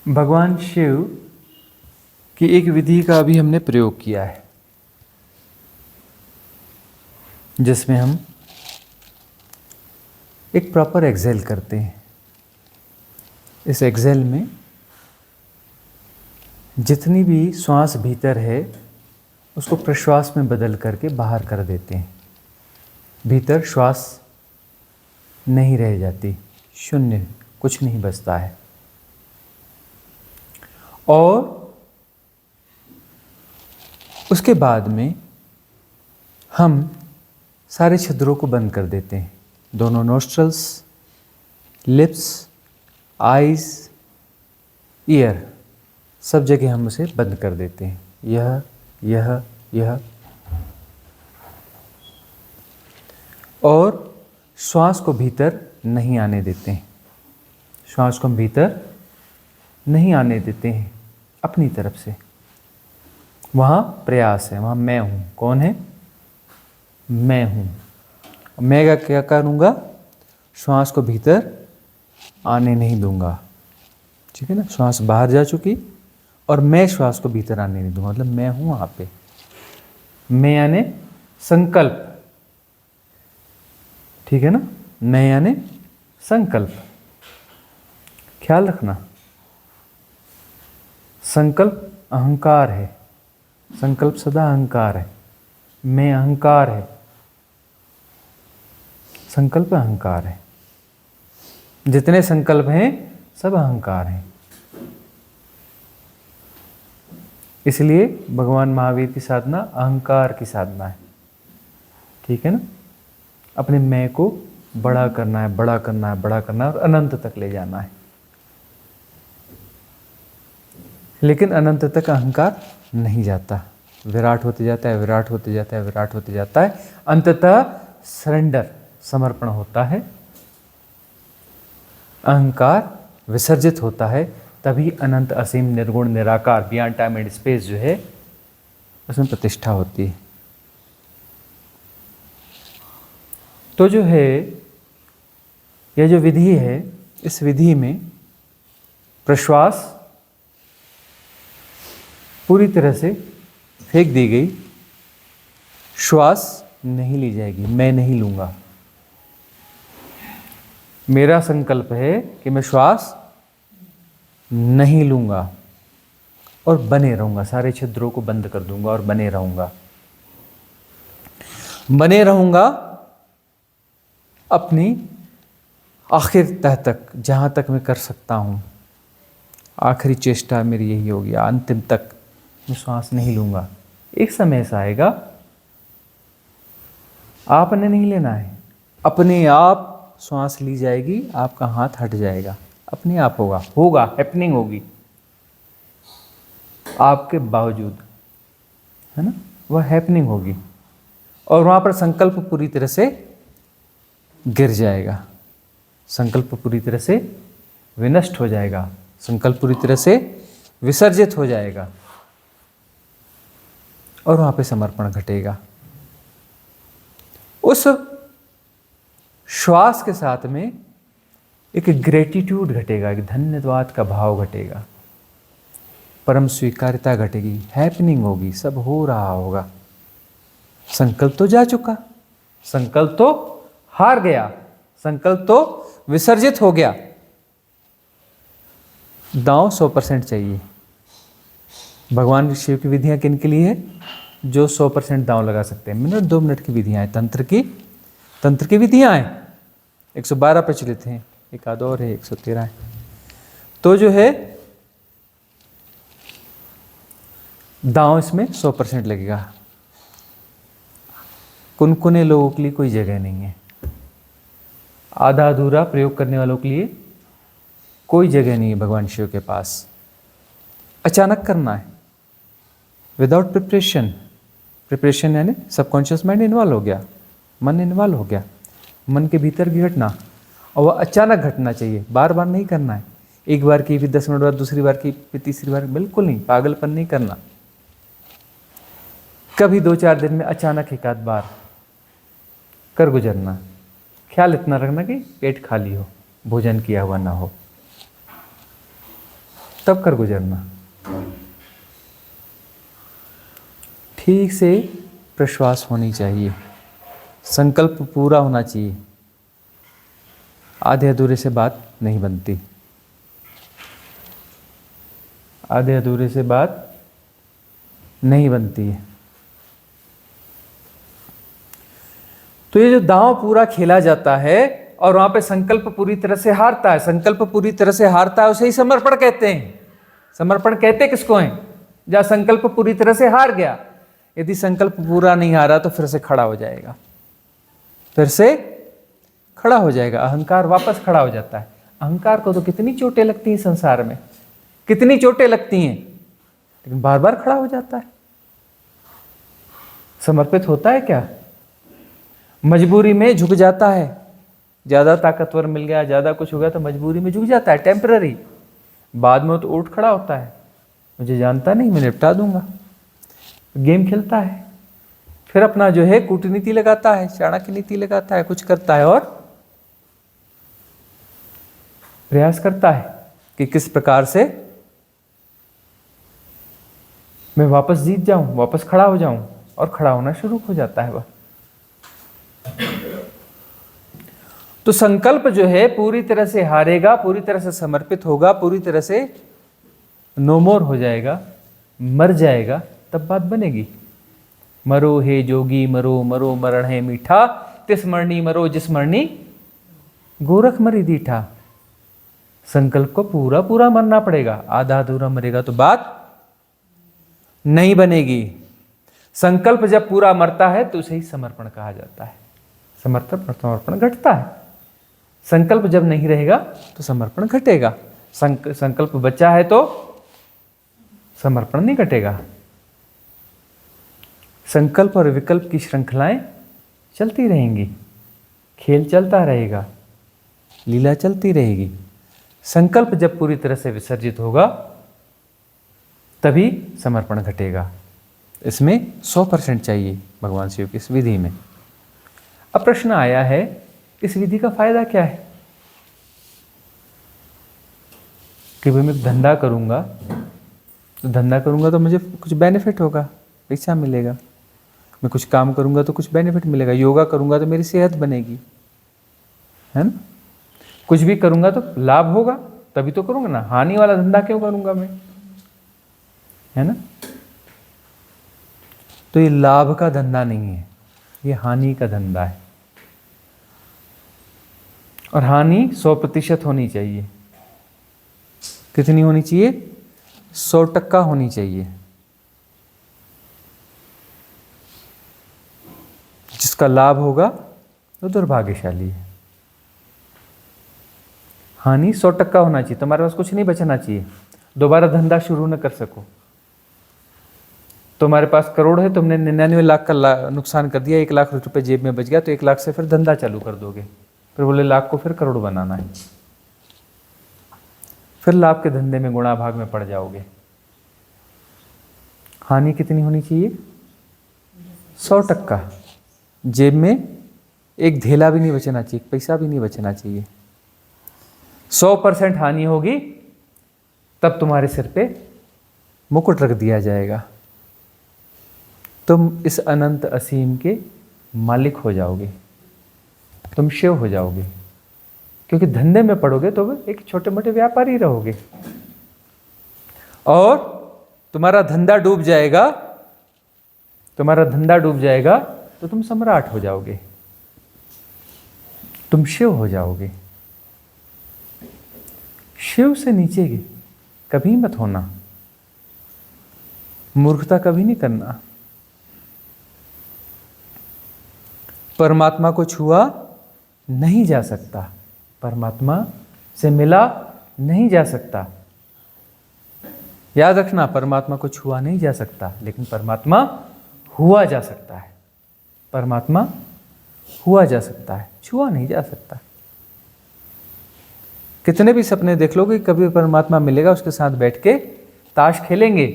भगवान शिव की एक विधि का भी हमने प्रयोग किया है, जिसमें हम एक प्रॉपर एक्सेल करते हैं। इस एक्सेल में जितनी भी श्वास भीतर है उसको प्रश्वास में बदल करके बाहर कर देते हैं। भीतर श्वास नहीं रह जाती, शून्य, कुछ नहीं बचता है। और उसके बाद में हम सारे छिद्रों को बंद कर देते हैं। दोनों नोस्ट्रल्स, लिप्स, आईज, ईयर, सब जगह हम उसे बंद कर देते हैं। यह और श्वास को भीतर नहीं आने देते हैं। श्वास को हम भीतर नहीं आने देते हैं अपनी तरफ से। वहाँ प्रयास है, वहाँ मैं हूँ। कौन है? मैं हूँ। मैं क्या करूँगा? श्वास को भीतर आने नहीं दूंगा। ठीक है ना? श्वास बाहर जा चुकी और मैं श्वास को भीतर आने नहीं दूंगा, मतलब मैं हूँ वहाँ पे। मैं यानी संकल्प, ठीक है ना? मैं यानी संकल्प, ख्याल रखना। संकल्प अहंकार है, संकल्प सदा अहंकार है। मैं अहंकार है, संकल्प अहंकार है। जितने संकल्प हैं सब अहंकार हैं। इसलिए भगवान महावीर की साधना अहंकार की साधना है। ठीक है ना? अपने मैं को बड़ा करना है, बड़ा करना है, बड़ा करना है और अनंत तक ले जाना है। लेकिन अनंत तक अहंकार नहीं जाता, विराट होते जाता है, विराट होते जाता है, विराट होते जाता है। अंततः सरेंडर, समर्पण होता है, अहंकार विसर्जित होता है। तभी अनंत, असीम, निर्गुण, निराकार, बियॉन्ड टाइम एंड स्पेस जो है उसमें प्रतिष्ठा होती है। तो जो है यह जो विधि है, इस विधि में प्रश्वास पूरी तरह से फेंक दी गई, श्वास नहीं ली जाएगी, मैं नहीं लूंगा। मेरा संकल्प है कि मैं श्वास नहीं लूंगा और बने रहूंगा, सारे छिद्रों को बंद कर दूंगा और बने रहूंगा। बने रहूंगा अपनी आखिर तह तक, जहां तक मैं कर सकता हूं। आखिरी चेष्टा मेरी यही होगी, अंतिम तक मैं श्वास नहीं लूंगा। एक समय ऐसा आएगा, आपने नहीं लेना है, अपने आप श्वास ली जाएगी, आपका हाथ हट जाएगा, अपने आप होगा, हैपनिंग होगी आपके बावजूद, है ना? वह हैपनिंग होगी और वहां पर संकल्प पूरी तरह से गिर जाएगा, संकल्प पूरी तरह से विनष्ट हो जाएगा, संकल्प पूरी तरह से विसर्जित हो जाएगा और वहां पे समर्पण घटेगा। उस श्वास के साथ में एक ग्रेटिट्यूड घटेगा, एक धन्यवाद का भाव घटेगा, परम स्वीकार्यता घटेगी, हैपनिंग होगी, सब हो रहा होगा। संकल्प तो जा चुका, संकल्प तो हार गया, संकल्प तो विसर्जित हो गया। दांव 100% चाहिए। भगवान शिव की विधियां किन के लिए है? जो 100% दांव लगा सकते हैं। मिनट 2 मिनट की विधियां हैं, तंत्र की विधियां हैं। 112 प्रचलित हैं, एक आध और है 113 है। तो जो है दांव इसमें 100% लगेगा। कुनकुने लोगों के लिए कोई जगह नहीं है, आधा अधूरा प्रयोग करने वालों के लिए कोई जगह नहीं है भगवान शिव के पास। अचानक करना है, विदाउट प्रिपरेशन यानी सबकॉन्शियस माइंड इन्वॉल्व हो गया, मन इन्वॉल्व हो गया, मन के भीतर की घटना, और वह अचानक घटना चाहिए, बार बार नहीं करना है। एक बार की, फिर 10 मिनट बाद दूसरी बार की, फिर तीसरी बार, बिल्कुल नहीं, पागलपन नहीं करना। कभी 2-4 दिन में अचानक एक आध बार कर गुजरना। ख्याल इतना रखना कि पेट खाली हो, भोजन किया हुआ ना हो। तब कर गुजरना। ठीक से प्रश्वास होनी चाहिए, संकल्प पूरा होना चाहिए। आधे अधूरे से बात नहीं बनती, आधे अधूरे से बात नहीं बनती है। तो ये जो दांव पूरा खेला जाता है और वहां पे संकल्प पूरी तरह से हारता है, संकल्प पूरी तरह से हारता है, उसे ही समर्पण कहते हैं। समर्पण कहते किसको है? जहां संकल्प पूरी तरह से हार गया। यदि संकल्प पूरा नहीं हारा तो फिर से खड़ा हो जाएगा, फिर से खड़ा हो जाएगा, अहंकार वापस खड़ा हो जाता है। अहंकार को तो कितनी चोटें लगती हैं संसार में, कितनी चोटें लगती हैं, लेकिन बार बार खड़ा हो जाता है। समर्पित होता है क्या? मजबूरी में झुक जाता है, ज्यादा ताकतवर मिल गया, ज्यादा कुछ हो गया तो मजबूरी में झुक जाता है, टेम्पररी। बाद में तो उठ खड़ा होता है, मुझे जानता नहीं, मैं निपटा दूंगा। गेम खेलता है, फिर अपना जो है कूटनीति लगाता है, चाणक्य नीति लगाता है, कुछ करता है और प्रयास करता है कि किस प्रकार से मैं वापस जीत जाऊं, वापस खड़ा हो जाऊं, और खड़ा होना शुरू हो जाता है वह। तो संकल्प जो है पूरी तरह से हारेगा, पूरी तरह से समर्पित होगा, पूरी तरह से नो मोर हो जाएगा, मर जाएगा, तब बात बनेगी। मरो हे जोगी मरो, मरो मरण है मीठा, तिस मरनी मरो जिस मरनी गोरख मरी दीठा। संकल्प को पूरा पूरा मरना पड़ेगा, आधा अधूरा मरेगा तो बात नहीं बनेगी। संकल्प जब पूरा मरता है तो उसे ही समर्पण कहा जाता है। समर्पण घटता है। संकल्प जब नहीं रहेगा तो समर्पण घटेगा। संकल्प बचा है तो समर्पण नहीं घटेगा। संकल्प और विकल्प की श्रृंखलाएं चलती रहेंगी, खेल चलता रहेगा, लीला चलती रहेगी। संकल्प जब पूरी तरह से विसर्जित होगा तभी समर्पण घटेगा। इसमें 100% चाहिए भगवान शिव की इस विधि में। अब प्रश्न आया है, इस विधि का फायदा क्या है? कि भाई मैं धंधा करूंगा तो मुझे कुछ बेनिफिट होगा, पैसा मिलेगा। मैं कुछ काम करूंगा तो कुछ बेनिफिट मिलेगा। योगा करूंगा तो मेरी सेहत बनेगी, है ना? कुछ भी करूंगा तो लाभ होगा, तभी तो करूंगा ना। हानि वाला धंधा क्यों करूंगा मैं, है ना? तो ये लाभ का धंधा नहीं है, ये हानि का धंधा है। और हानि 100% होनी चाहिए। कितनी होनी चाहिए? 100% होनी चाहिए। जिसका लाभ होगा वो दुर्भाग्यशाली है। हानि 100% होना चाहिए। तुम्हारे पास कुछ नहीं बचना चाहिए, दोबारा धंधा शुरू न कर सको। तुम्हारे पास करोड़ है, तुमने 99 लाख का नुकसान कर दिया, 1 लाख रुपए जेब में बच गया, तो 1 लाख से फिर धंधा चालू कर दोगे। फिर बोले लाख को फिर करोड़ बनाना है, फिर लाभ के धंधे में गुणा भाग में पड़ जाओगे। हानि कितनी होनी चाहिए? 100%। जेब में एक धेला भी नहीं बचना चाहिए, पैसा भी नहीं बचना चाहिए। 100% हानि होगी तब तुम्हारे सिर पे मुकुट रख दिया जाएगा, तुम इस अनंत असीम के मालिक हो जाओगे, तुम शिव हो जाओगे। क्योंकि धंधे में पड़ोगे तो एक छोटे मोटे व्यापारी रहोगे, और तुम्हारा धंधा डूब जाएगा, तो तुम सम्राट हो जाओगे, तुम शिव हो जाओगे। शिव से नीचे कभी मत होना, मूर्खता कभी नहीं करना। परमात्मा को छुआ नहीं जा सकता, परमात्मा से मिला नहीं जा सकता। याद रखना, परमात्मा को छुआ नहीं जा सकता, लेकिन परमात्मा हुआ जा सकता है। परमात्मा हुआ जा सकता है, छुआ नहीं जा सकता। कितने भी सपने देख लोगे, कभी परमात्मा मिलेगा, उसके साथ बैठ के ताश खेलेंगे,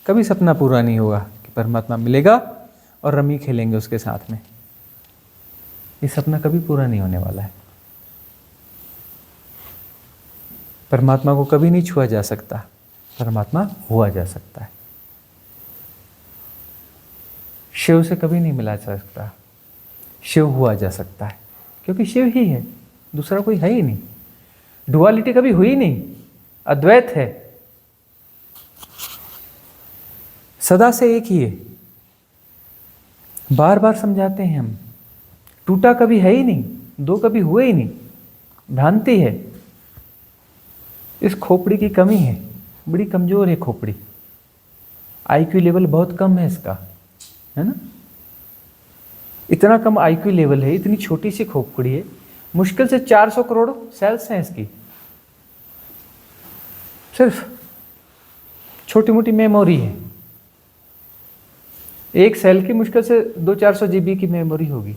कभी सपना पूरा नहीं होगा कि परमात्मा मिलेगा और रमी खेलेंगे उसके साथ में। ये सपना कभी पूरा नहीं होने वाला है। परमात्मा को कभी नहीं छुआ जा सकता, परमात्मा हुआ जा सकता है। शिव से कभी नहीं मिला जा सकता, शिव हुआ जा सकता है, क्योंकि शिव ही है, दूसरा कोई है ही नहीं। डुअलिटी कभी हुई नहीं, अद्वैत है, सदा से एक ही है। बार बार समझाते हैं हम, टूटा कभी है ही नहीं, दो कभी हुए ही नहीं, भ्रांति है। इस खोपड़ी की कमी है, बड़ी कमजोर है खोपड़ी, आईक्यू लेवल बहुत कम है इसका, है ना। इतना कम आईक्यू लेवल है, इतनी छोटी सी खोपड़ी है, मुश्किल से 400 करोड़ सेल्स हैं इसकी, सिर्फ छोटी मोटी मेमोरी है। एक सेल की मुश्किल से 200-400 जीबी की मेमोरी होगी,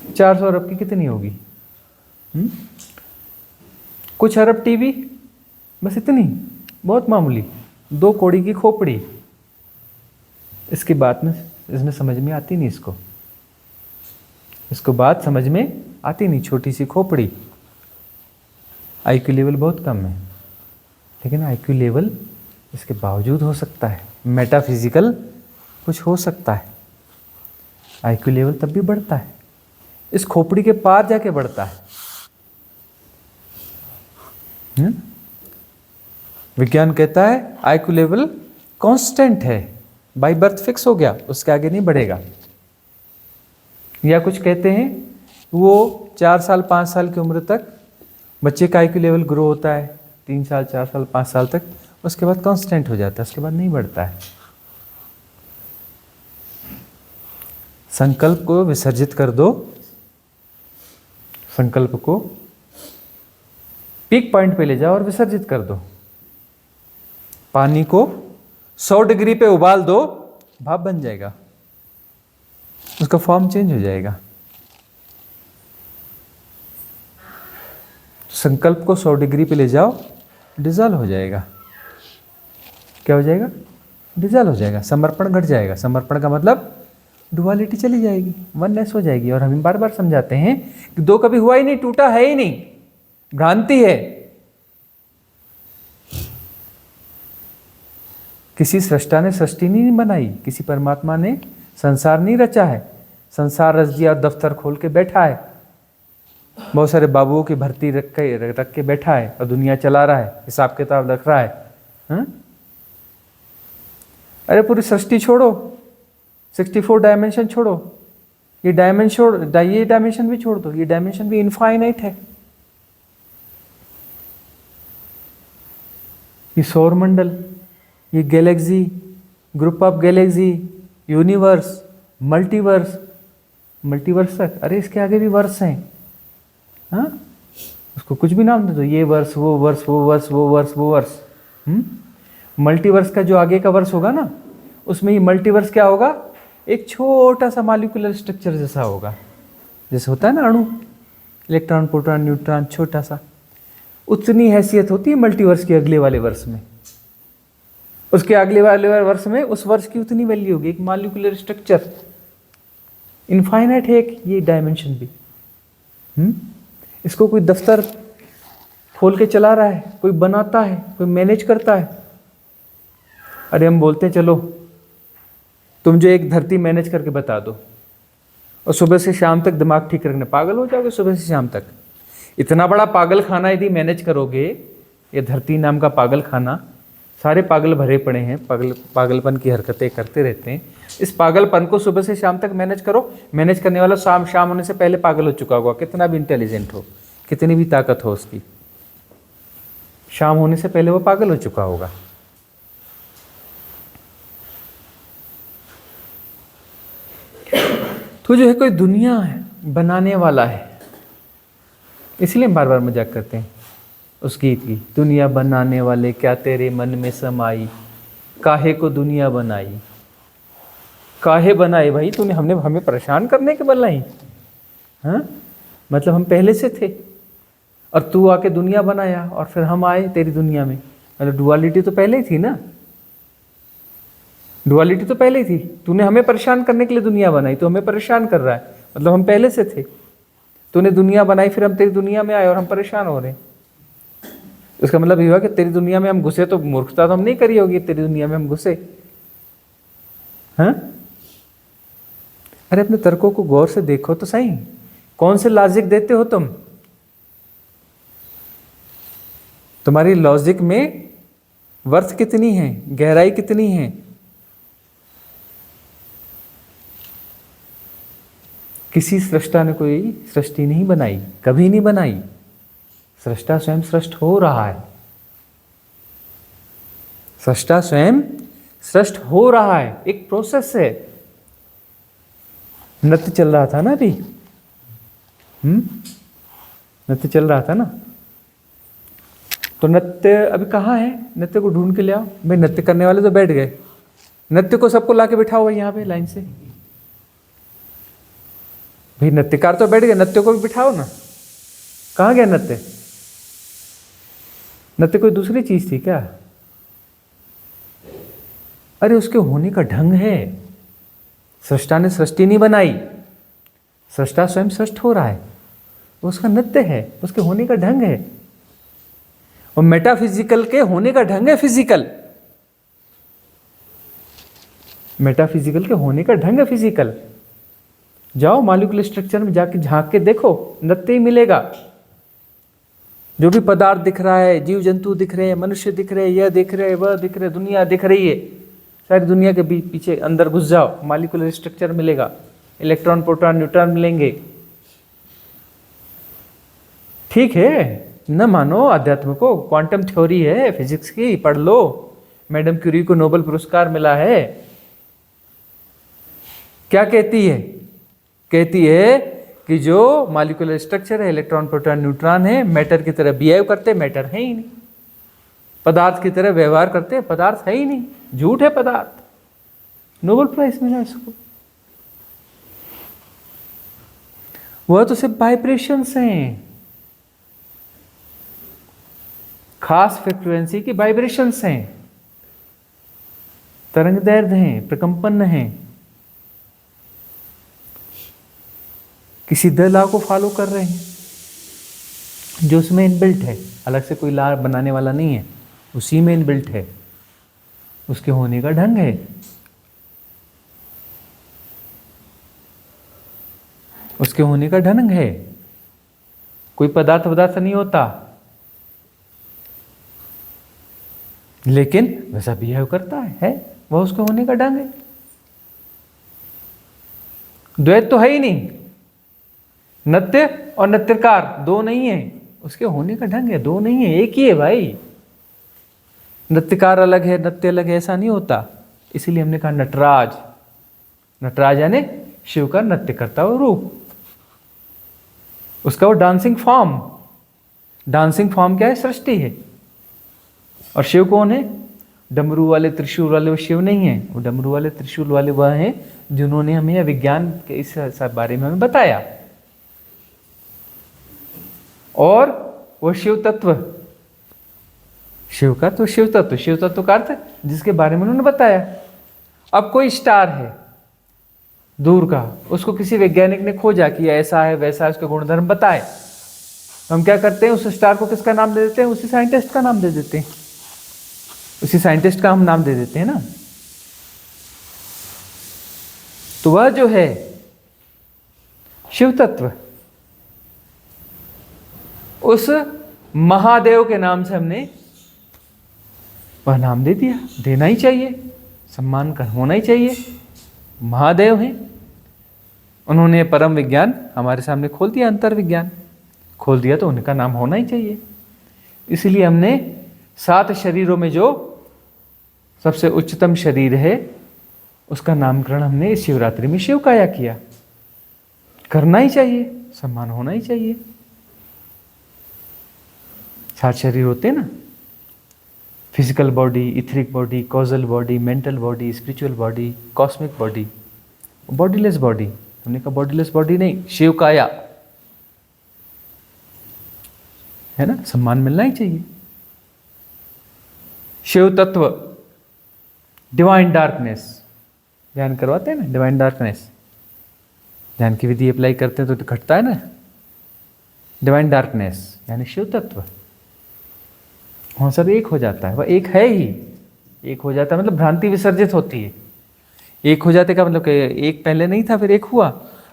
400 अरब की कितनी होगी? कुछ अरब टीबी, बस इतनी, बहुत मामूली, 2 कौड़ी की खोपड़ी। इसकी बात में इसमें समझ में आती नहीं, इसको बात समझ में आती नहीं। छोटी सी खोपड़ी, आईक्यू लेवल बहुत कम है, लेकिन आईक्यू लेवल इसके बावजूद हो सकता है, मेटाफिजिकल कुछ हो सकता है। आईक्यू लेवल तब भी बढ़ता है, इस खोपड़ी के पार जाके बढ़ता है। विज्ञान कहता है आईक्यू लेवल कांस्टेंट है, बाय बर्थ फिक्स हो गया, उसके आगे नहीं बढ़ेगा। या कुछ कहते हैं वो 4 साल 5 साल की उम्र तक बच्चे का आईक्यू लेवल ग्रो होता है, 3 साल 4 साल 5 साल तक, उसके बाद कांस्टेंट हो जाता है, उसके बाद नहीं बढ़ता है। संकल्प को विसर्जित कर दो, संकल्प को पीक पॉइंट पे ले जाओ और विसर्जित कर दो। पानी को 100 डिग्री पे उबाल दो, भाप बन जाएगा, उसका फॉर्म चेंज हो जाएगा। संकल्प को 100 डिग्री पे ले जाओ, डिजॉल्व हो जाएगा। क्या हो जाएगा? डिजॉल्व हो जाएगा, समर्पण घट जाएगा। समर्पण का मतलब डुअलिटी चली जाएगी, वननेस हो जाएगी। और हम बार बार समझाते हैं कि 2 कभी हुआ ही नहीं, टूटा है ही नहीं, भ्रांति है। किसी सृष्टा ने सृष्टि नहीं बनाई, किसी परमात्मा ने संसार नहीं रचा है, संसार रच दिया और दफ्तर खोल के बैठा है, बहुत सारे बाबुओं की भर्ती रख के बैठा है और दुनिया चला रहा है, हिसाब किताब रख रहा है। अरे पूरी सृष्टि छोड़ो, 64 डायमेंशन छोड़ो, ये डायमेंशन भी छोड़ दो, ये डायमेंशन भी इनफाइनाइट है। ये सौर मंडल, ये Galaxy, group of Galaxy, universe, multiverse तक, अरे इसके आगे भी वर्ष हैं। हाँ, उसको कुछ भी नाम दे दो, ये वर्ष, वो वर्ष, वो वर्ष, वो वर्ष, वो वर्ष। मल्टीवर्स का जो आगे का वर्ष होगा ना, उसमें ये मल्टीवर्स क्या होगा? एक छोटा सा मॉलिक्यूलर स्ट्रक्चर जैसा होगा, जैसे होता है ना अणु, इलेक्ट्रॉन, प्रोटॉन, न्यूट्रॉन, छोटा सा। उतनी हैसियत होती है मल्टीवर्स के अगले वाले वर्ष में, उसके अगले वाले वर्ष में उस वर्ष की उतनी वैल्यू होगी, एक मॉलिक्यूलर स्ट्रक्चर। इनफाइनाइट है एक ये डायमेंशन भी। इसको कोई दफ्तर खोल के चला रहा है, कोई बनाता है, कोई मैनेज करता है। अरे हम बोलते हैं चलो तुम जो एक धरती मैनेज करके बता दो, और सुबह से शाम तक दिमाग ठीक रखना, पागल हो जाओगे सुबह से शाम तक। इतना बड़ा पागल खाना यदि मैनेज करोगे, ये धरती नाम का पागल खाना, सारे पागल भरे पड़े हैं, पागलपन की हरकतें करते रहते हैं। इस पागलपन को सुबह से शाम तक मैनेज करो। मैनेज करने वाला शाम होने से पहले पागल हो चुका होगा, कितना भी इंटेलिजेंट हो, कितनी भी ताकत हो उसकी, शाम होने से पहले वो पागल हो चुका होगा। तो जो है कोई दुनिया है बनाने वाला है, इसलिए हम बार बार मजाक करते हैं उस गीत की, दुनिया बनाने वाले क्या तेरे मन में समाई, काहे को दुनिया बनाई। काहे बनाए भाई तूने? हमने हमें परेशान करने के बनाई? हाँ, मतलब हम पहले से थे और तू आके दुनिया बनाया और फिर हम आए तेरी दुनिया में। मतलब डुअलिटी तो पहले ही थी ना, डुअलिटी तो पहले ही थी। तूने हमें परेशान करने के लिए दुनिया बनाई, तो हमें परेशान कर रहा है, मतलब हम पहले से थे। तूने दुनिया बनाई, फिर हम तेरी दुनिया में आए और हम परेशान हो रहे हैं। उसका मतलब ये हुआ कि तेरी दुनिया में हम घुसे तो मूर्खता तो हम नहीं करी होगी, तेरी दुनिया में हम घुसे। हाँ, अरे अपने तर्कों को गौर से देखो तो सही, कौन से लॉजिक देते हो तुम? तुम्हारी लॉजिक में वर्थ कितनी है, गहराई कितनी है? किसी सृष्टा ने कोई सृष्टि नहीं बनाई, कभी नहीं बनाई। सृष्टा स्वयं सृष्ट हो रहा है, सृष्टा स्वयं सृष्ट हो रहा है, एक प्रोसेस है। नृत्य चल रहा था ना अभी, नृत्य चल रहा था ना, तो नृत्य अभी कहाँ है? नृत्य को ढूंढ के ले आओ। भाई नृत्य करने वाले तो बैठ गए, नृत्य को सबको लाके बिठाओ यहाँ पे लाइन से। भाई नृत्यकार तो बैठ गए, नृत्य को भी बिठाओ ना। कहाँ गया नृत्य? नृत्य कोई दूसरी चीज थी क्या? अरे उसके होने का ढंग है। सृष्टा ने सृष्टि नहीं बनाई, सृष्टा स्वयं सृष्ट हो रहा है, वो उसका नृत्य है, उसके होने का ढंग है। और मेटाफिजिकल के होने का ढंग है फिजिकल, मेटाफिजिकल के होने का ढंग है फिजिकल। जाओ मॉलिक्यूलर स्ट्रक्चर में जाके झांक के देखो, नृत्य ही मिलेगा। जो भी पदार्थ दिख रहा है, जीव जंतु दिख रहे हैं, मनुष्य दिख रहे हैं, यह दिख रहे हैं, वह दिख रहे, दुनिया दिख रही है, सारी दुनिया के पीछे अंदर घुस जाओ, मॉलिक्यूलर स्ट्रक्चर मिलेगा, इलेक्ट्रॉन प्रोटॉन न्यूट्रॉन मिलेंगे। ठीक है, न मानो अध्यात्म को, क्वांटम थ्योरी है फिजिक्स की, पढ़ लो। मैडम क्यूरी को नोबेल पुरस्कार मिला है। क्या कहती है? कहती है कि जो मॉलिक्यूलर स्ट्रक्चर है, इलेक्ट्रॉन प्रोटॉन न्यूट्रॉन है, मैटर की तरह बिहेव करते, मैटर है ही नहीं। पदार्थ की तरह व्यवहार करते, पदार्थ है ही नहीं, झूठ है पदार्थ। नोबेल प्राइज मिला इसको। वह तो सिर्फ वाइब्रेशंस हैं, खास फ्रीक्वेंसी की वाइब्रेशंस हैं, तरंग दैर्ध्य हैं, प्रकंपन हैं, किसी लॉ को फॉलो कर रहे हैं जो उसमें इनबिल्ट है, अलग से कोई लॉ बनाने वाला नहीं है, उसी में इनबिल्ट है, उसके होने का ढंग है। उसके होने का ढंग है। कोई पदार्थ नहीं होता, लेकिन वैसा बिहेव करता है, वह उसके होने का ढंग है। द्वैत तो है ही नहीं, नृत्य और नृत्यकार दो नहीं है, उसके होने का ढंग है, दो नहीं है, एक ही है भाई। नृत्यकार अलग है, नृत्य अलग है, ऐसा नहीं होता। इसीलिए हमने कहा नटराज, नटराज यानी शिव का नृत्य करता हुआ रूप, उसका वो डांसिंग फॉर्म। डांसिंग फॉर्म क्या है? सृष्टि है। और शिव कौन है? डमरू वाले त्रिशूल वाले वो शिव नहीं है, वो डमरू वाले त्रिशूल वाले वह हैं जिन्होंने हमें विज्ञान के इस बारे में हमें बताया। और वो शिव तत्व, शिव का तो शिव तत्व, शिव तत्व का अर्थ जिसके बारे में उन्होंने बताया। अब कोई स्टार है दूर का, उसको किसी वैज्ञानिक ने खोजा कि ऐसा है वैसा है, उसके गुणधर्म बताए, तो हम क्या करते हैं? उस स्टार को किसका नाम दे देते हैं? उसी साइंटिस्ट का नाम दे देते हैं, उसी साइंटिस्ट का हम नाम दे देते हैं ना। तो वह जो है शिव तत्व, उस महादेव के नाम से हमने वह नाम दे दिया। देना ही चाहिए, सम्मान कर होना ही चाहिए। महादेव हैं, उन्होंने परम विज्ञान हमारे सामने खोल दिया, अंतर विज्ञान खोल दिया, तो उनका नाम होना ही चाहिए। इसलिए हमने 7 शरीरों में जो सबसे उच्चतम शरीर है उसका नामकरण हमने इस शिवरात्रि में शिव काया किया। करना ही चाहिए, सम्मान होना ही चाहिए। 7 शरीर होते हैं ना, physical body, etheric body, causal body, mental body, spiritual body, cosmic body, bodiless body. हमने कहा बॉडीलेस बॉडी नहीं, शिव काया है ना, सम्मान मिलना ही चाहिए। शिव तत्व, डिवाइन डार्कनेस, ध्यान करवाते हैं ना, डिवाइन डार्कनेस, ध्यान की विधि अप्लाई करते हैं तो घटता है ना। डिवाइन डार्कनेस यानी शिव तत्व, हाँ सब एक हो जाता है, वह एक है ही, एक हो जाता है मतलब भ्रांति विसर्जित होती है। एक हो जाते का मतलब कि एक पहले नहीं था फिर एक हुआ।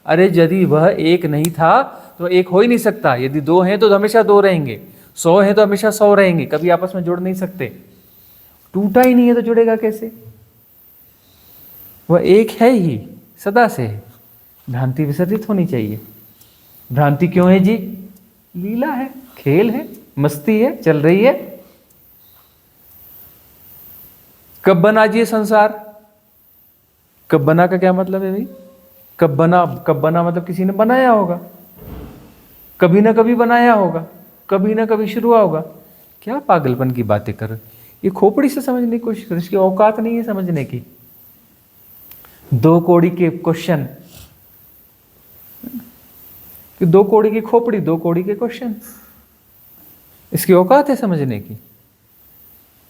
अरे यदि वह एक नहीं था तो एक हो ही नहीं सकता। यदि दो हैं तो हमेशा दो रहेंगे, 100 हैं तो हमेशा 100 रहेंगे, कभी आपस में जुड़ नहीं सकते। टूटा ही नहीं है तो जुड़ेगा कैसे? वह एक है ही, सदा से है। भ्रांति विसर्जित होनी चाहिए। भ्रांति क्यों है जी? लीला है, खेल है, मस्ती है, चल रही है। कब बना जी ये संसार? कब बना का क्या मतलब है भाई? कब बना, कब बना मतलब किसी ने बनाया होगा, कभी ना कभी बनाया होगा, कभी ना कभी शुरू हुआ होगा। क्या पागलपन की बातें कर, ये खोपड़ी से समझने की कोशिश कर, इसकी औकात नहीं है समझने की। 2 कौड़ी के क्वेश्चन, कि 2 कौड़ी की खोपड़ी, 2 कौड़ी के क्वेश्चन, इसकी औकात है समझने की?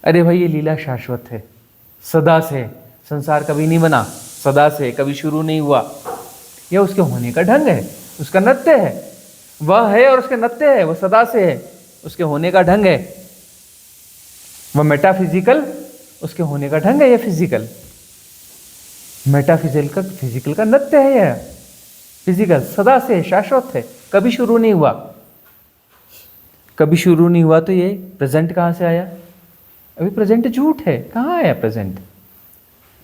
अरे भाई ये लीला शाश्वत है, सदा से। संसार कभी नहीं बना, सदा से, कभी शुरू नहीं हुआ। यह उसके होने का ढंग है, उसका नृत्य है। वह है और उसके नृत्य है, वह सदा से है, उसके होने का ढंग है। वह मेटाफिजिकल, उसके होने का ढंग है। यह फिजिकल, मेटाफिजिकल फिजिकल का नृत्य है। यह फिजिकल सदा से शाश्वत है, कभी शुरू नहीं हुआ। कभी शुरू नहीं हुआ तो ये प्रेजेंट कहाँ से आया? अभी प्रेजेंट झूठ है, कहाँ आया प्रेजेंट?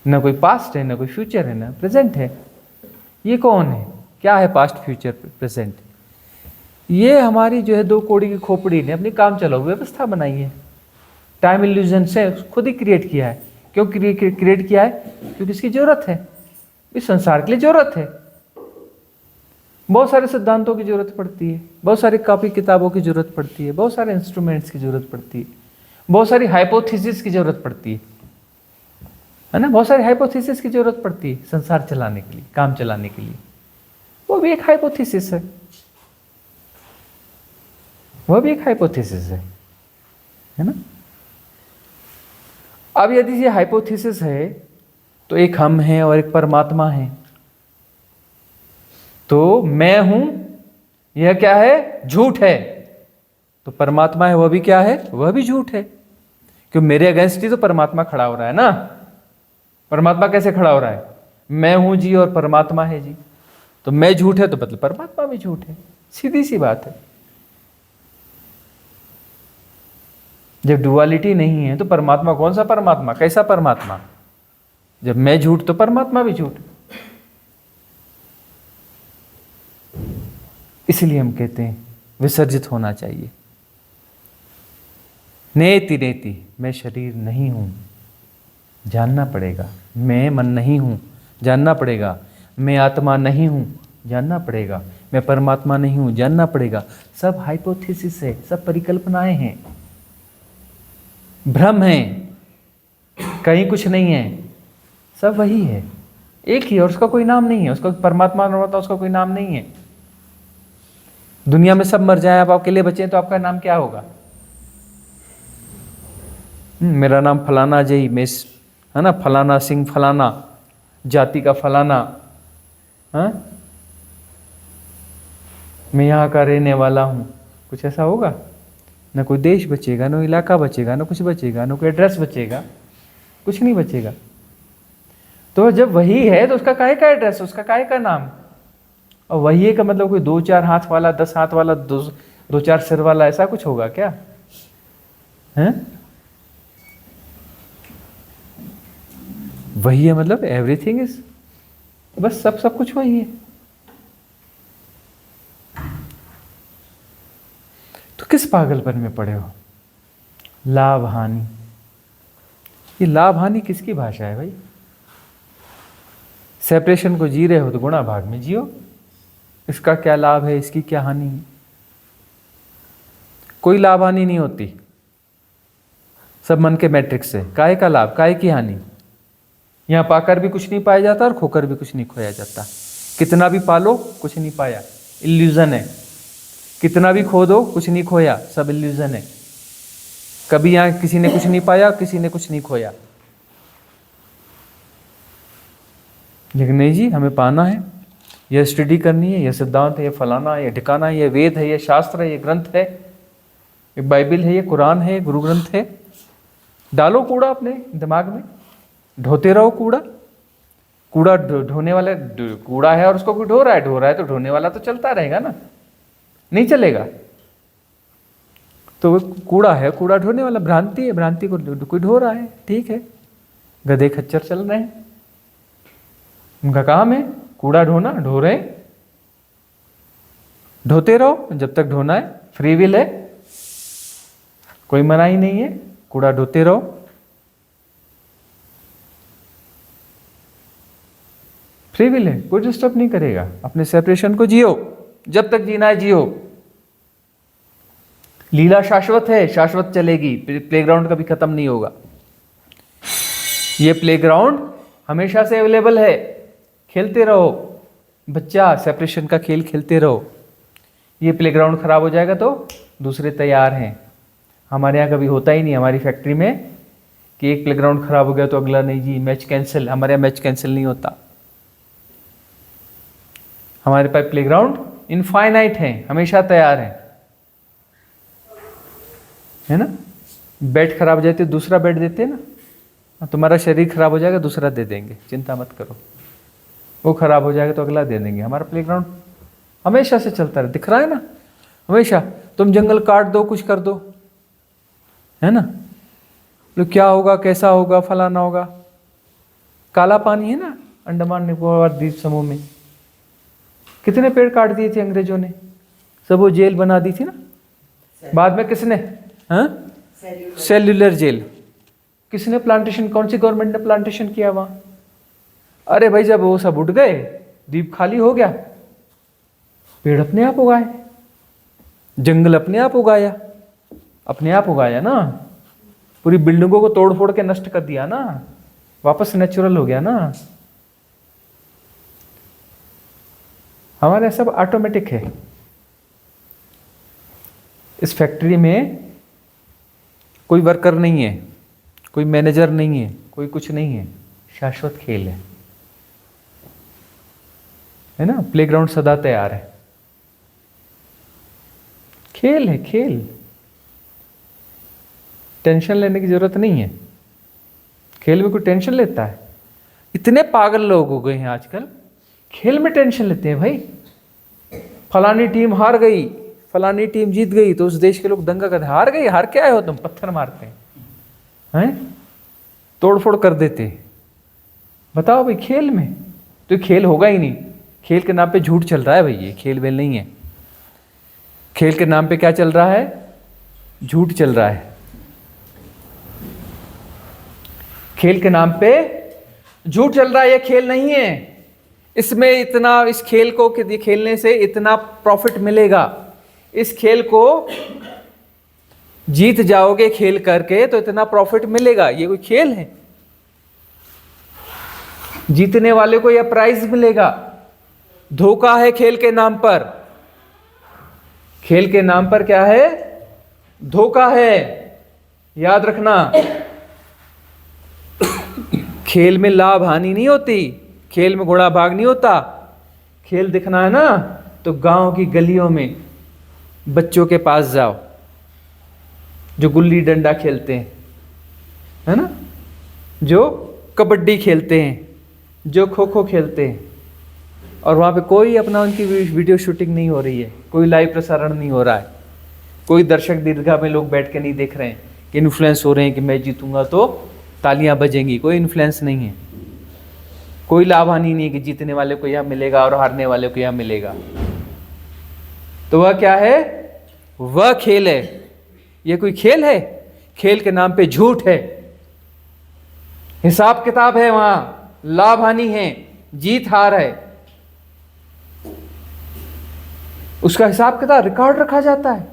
ना कोई पास्ट है, ना कोई फ्यूचर है, ना प्रेजेंट है। ये कौन है? क्या है पास्ट, फ्यूचर, प्रेजेंट? ये हमारी जो है 2 कौड़ी की खोपड़ी ने अपनी काम चलाओ व्यवस्था बनाई है। टाइम इल्यूजन से खुद ही क्रिएट किया है। क्यों क्रिएट किया है? क्योंकि इसकी जरूरत है, इस संसार के लिए जरूरत है। बहुत सारे सिद्धांतों की जरूरत पड़ती है, बहुत सारी कॉपी किताबों की जरूरत पड़ती है, बहुत सारे इंस्ट्रूमेंट्स की जरूरत पड़ती है, बहुत सारी हाइपोथेसिस की जरूरत पड़ती है ना? बहुत सारी हाइपोथेसिस की जरूरत पड़ती है संसार चलाने के लिए, काम चलाने के लिए। वो भी एक हाइपोथेसिस है ना? अब यदि ये हाइपोथेसिस है तो एक हम हैं और एक परमात्मा है। तो मैं हूं, यह क्या है? झूठ है। तो परमात्मा है, वह भी क्या है? वह भी झूठ है। क्यों? मेरे अगेंस्ट ही तो परमात्मा खड़ा हो रहा है ना। परमात्मा कैसे खड़ा हो रहा है? मैं हूं जी और परमात्मा है जी। तो मैं झूठ है तो मतलब परमात्मा भी झूठ है, सीधी सी बात है। जब डुअलिटी नहीं है तो परमात्मा कौन सा परमात्मा, कैसा परमात्मा? जब मैं झूठ तो परमात्मा भी झूठ। इसलिए हम कहते हैं विसर्जित होना चाहिए। नेति नेति, मैं शरीर नहीं हूं, जानना पड़ेगा। मैं मन नहीं हूं, जानना पड़ेगा। मैं आत्मा नहीं हूं, जानना पड़ेगा। मैं परमात्मा नहीं हूं, जानना पड़ेगा। सब हाइपोथेसिस है, सब परिकल्पनाएं हैं, भ्रम है, कहीं कुछ नहीं है, सब वही है, एक ही, और उसका कोई नाम नहीं है। उसका परमात्मा होता, उसका कोई नाम नहीं है। दुनिया में सब मर जाए, आप अकेले बचे तो आपका नाम क्या होगा? मेरा नाम फलाना जय, मैं, है ना, फलाना सिंह, फलाना जाति का फलाना, हाँ, मैं यहाँ का रहने वाला हूँ, कुछ ऐसा होगा? ना कोई देश बचेगा, ना इलाका बचेगा, ना कुछ बचेगा, ना कोई एड्रेस बचेगा, कुछ नहीं बचेगा। तो जब वही है तो उसका काहे का एड्रेस, उसका काहे का नाम? और वही का मतलब कोई 2-4 हाथ वाला, 10 हाथ वाला, 2-4 सिर वाला, ऐसा कुछ होगा क्या? है वही है, मतलब एवरीथिंग इज, बस सब कुछ वही है। तो किस पागलपन में पड़े हो? लाभ हानि, ये लाभ हानि किसकी भाषा है भाई? सेपरेशन को जी रहे हो तो गुणा भाग में जियो। इसका क्या लाभ है, इसकी क्या हानि है? कोई लाभ हानि नहीं होती, सब मन के मैट्रिक्स से। काहे का लाभ, काहे की हानि? यहां पाकर भी कुछ नहीं पाया जाता और खोकर भी कुछ नहीं खोया जाता। कितना भी पालो कुछ नहीं पाया, इल्यूजन है। कितना भी खो दो कुछ नहीं खोया, सब इल्यूजन है। कभी यहां किसी ने कुछ नहीं पाया, किसी ने कुछ नहीं खोया। लेकिन नहीं जी, हमें पाना है, यह स्टडी करनी है, यह सिद्धांत है, यह फलाना है, यह ठिकाना है, यह वेद है, यह शास्त्र है, यह ग्रंथ है, ये बाइबल है, ये कुरान है, गुरु ग्रंथ है। डालो कूड़ा अपने दिमाग में, ढोते रहो कूड़ा। कूड़ा ढोने वाला कूड़ा है और उसको कोई ढो रहा है तो ढोने वाला तो चलता रहेगा ना, नहीं चलेगा। तो वो कूड़ा है, कूड़ा ढोने वाला। भ्रांति है, भ्रांति को कोई ढो रहा है, ठीक है। गधे खच्चर चल रहे हैं, उनका काम है कूड़ा ढोना, ढो रहे हैं। ढोते रहो जब तक ढोना है, फ्री विल है, कोई मनाही नहीं है, कूड़ा ढोते रहो। फ्री विल है, कोई डिस्टर्ब नहीं करेगा। अपने सेपरेशन को जियो, जब तक जीना है जियो। लीला शाश्वत है, शाश्वत चलेगी। प्लेग्राउंड कभी खत्म नहीं होगा। ये प्लेग्राउंड हमेशा से अवेलेबल है, खेलते रहो। बच्चा सेपरेशन का खेल खेलते रहो। ये प्लेग्राउंड खराब हो जाएगा तो दूसरे तैयार हैं। हमारे यहाँ कभी होता ही नहीं, हमारी फैक्ट्री में, कि एक प्लेग्राउंड खराब हो गया तो अगला नहीं जी, मैच कैंसिल। हमारे यहाँ मैच कैंसिल नहीं होता। हमारे पास प्लेग्राउंड इनफाइनाइट है, हमेशा तैयार है ना। बेड खराब हो जाए तो दूसरा बेड देते हैं ना। तुम्हारा शरीर खराब हो जाएगा, दूसरा दे देंगे, चिंता मत करो। वो खराब हो जाएगा तो अगला दे देंगे। हमारा प्लेग्राउंड हमेशा से चलता रहे, दिख रहा है ना हमेशा। तुम जंगल काट दो, कुछ कर दो, है ना, तो क्या होगा, कैसा होगा, फलाना होगा। काला पानी है ना अंडमान निकोबार द्वीप समूह में, कितने पेड़ काट दिए थे अंग्रेजों ने, सब वो जेल बना दी थी ना। बाद में किसने, हाँ, सेल्यूलर जेल। किसने प्लांटेशन, कौन सी गवर्नमेंट ने प्लांटेशन किया वहां? अरे भाई जब वो सब उठ गए, द्वीप खाली हो गया, पेड़ अपने आप उगाए, जंगल अपने आप उगाया, अपने आप उगाया ना। पूरी बिल्डिंगों को तोड़ फोड़ के नष्ट कर दिया ना, वापस नेचुरल हो गया ना। हमारे सब ऑटोमेटिक है। इस फैक्ट्री में कोई वर्कर नहीं है, कोई मैनेजर नहीं है, कोई कुछ नहीं है, शाश्वत खेल है ना। प्लेग्राउंड सदा तैयार है, खेल है, खेल। टेंशन लेने की जरूरत नहीं है। खेल में कोई टेंशन लेता है? इतने पागल लोग हो गए हैं आजकल, खेल में टेंशन लेते हैं भाई। फलानी टीम हार गई, फलानी टीम जीत गई तो उस देश के लोग दंगा करते, हार गई, हार के आए हो तुम, पत्थर मारते हैं, तोड़ फोड़ कर देते। बताओ भाई, खेल में तो खेल होगा ही नहीं। खेल के नाम पे झूठ चल रहा है भाई, ये खेल वेल नहीं है। खेल के नाम पे क्या चल रहा है? झूठ चल रहा है। खेल के नाम पे झूठ चल रहा है, ये खेल नहीं है। इसमें इतना, इस खेल को खेलने से इतना प्रॉफिट मिलेगा, इस खेल को जीत जाओगे खेल करके तो इतना प्रॉफिट मिलेगा। ये कोई खेल है? जीतने वाले को यह प्राइज मिलेगा। धोखा है खेल के नाम पर। खेल के नाम पर क्या है? धोखा है, याद रखना। खेल में लाभ हानि नहीं होती, खेल में घोड़ा भाग नहीं होता। खेल दिखना है ना तो गांव की गलियों में बच्चों के पास जाओ जो गुल्ली डंडा खेलते हैं, है ना, जो कबड्डी खेलते हैं, जो खो खो खेलते हैं, और वहाँ पे कोई अपना उनकी वीडियो शूटिंग नहीं हो रही है, कोई लाइव प्रसारण नहीं हो रहा है, कोई दर्शक दीर्घा में लोग बैठ के नहीं देख रहे हैं कि इन्फ्लुएंस हो रहे हैं कि मैं जीतूंगा तो तालियां बजेंगी। कोई इन्फ्लुएंस नहीं है, कोई लाभ हानि नहीं है कि जीतने वाले को यह मिलेगा और हारने वाले को यह मिलेगा। तो वह क्या है? वह खेल है। यह कोई खेल है? खेल के नाम पे झूठ है, हिसाब किताब है, वहां लाभ हानि है, जीत हार है, उसका हिसाब किताब रिकॉर्ड रखा जाता है।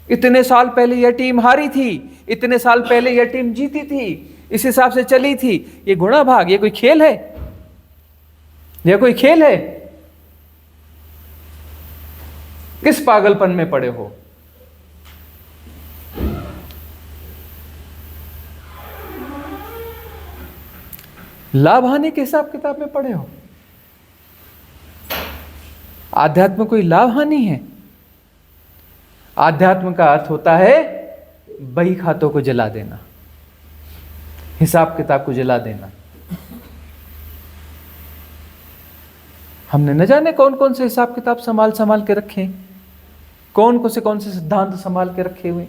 इतने साल पहले यह टीम हारी थी, इतने साल पहले यह टीम जीती थी, इस हिसाब से चली थी। ये गुणा भाग, ये कोई खेल है? यह कोई खेल है? किस पागलपन में पड़े हो? लाभ हानि के हिसाब किताब में पड़े हो? आध्यात्म कोई लाभ हानि है? आध्यात्म का अर्थ होता है बही खातों को जला देना, हिसाब किताब को जला देना। हमने न जाने कौन कौन से हिसाब किताब संभाल संभाल के रखे, कौन से सिद्धांत संभाल के रखे हुए,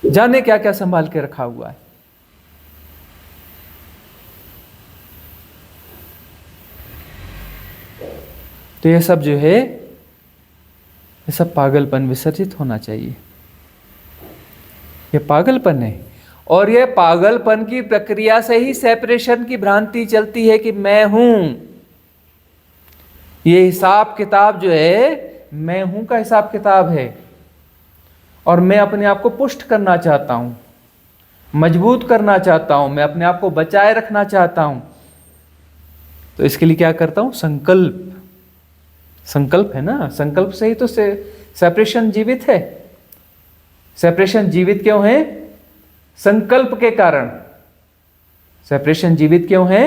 जाने क्या क्या संभाल के रखा हुआ है। तो ये सब जो है, ये सब पागलपन विसर्जित होना चाहिए। ये पागलपन है, और ये पागलपन की प्रक्रिया से ही सेपरेशन की भ्रांति चलती है कि मैं हूं। ये हिसाब किताब जो है मैं हूं का हिसाब किताब है, और मैं अपने आप को पुष्ट करना चाहता हूं, मजबूत करना चाहता हूं, मैं अपने आप को बचाए रखना चाहता हूं। तो इसके लिए क्या करता हूं? संकल्प। संकल्प है ना, संकल्प से ही तो सेपरेशन जीवित है। सेपरेशन जीवित क्यों है? संकल्प के कारण। सेपरेशन जीवित क्यों है?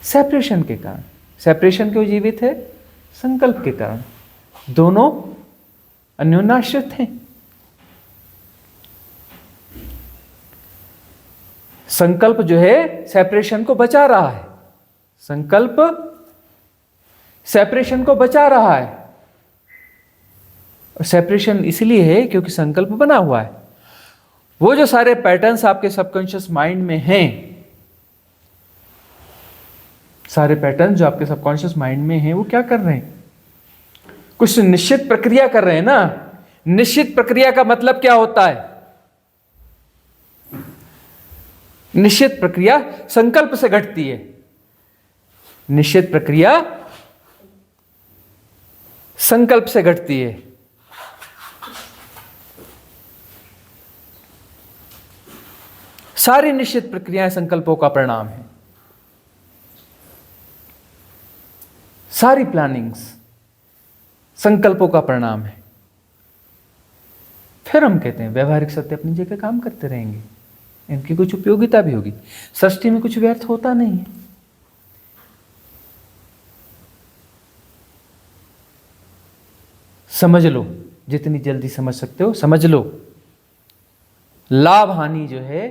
सेपरेशन के कारण। सेपरेशन क्यों जीवित है? संकल्प के कारण। दोनों अन्योन्याश्रित हैं। संकल्प जो है सेपरेशन को बचा रहा है, संकल्प सेपरेशन को बचा रहा है। और सेपरेशन इसलिए है क्योंकि संकल्प बना हुआ है। वो जो सारे पैटर्न्स आपके सबकॉन्शियस माइंड में हैं, सारे पैटर्न जो आपके सबकॉन्शियस माइंड में हैं, वो क्या कर रहे हैं? कुछ निश्चित प्रक्रिया कर रहे हैं ना। निश्चित प्रक्रिया का मतलब क्या होता है? निश्चित प्रक्रिया संकल्प से घटती है। निश्चित प्रक्रिया संकल्प से घटती है। सारी निश्चित प्रक्रियाएं संकल्पों का परिणाम है। सारी प्लानिंग्स संकल्पों का परिणाम है। फिर हम कहते हैं व्यवहारिक सत्य अपनी जगह काम करते रहेंगे, इनकी कुछ उपयोगिता भी होगी, सृष्टि में कुछ व्यर्थ होता नहीं है। समझ लो, जितनी जल्दी समझ सकते हो समझ लो। लाभ हानि जो है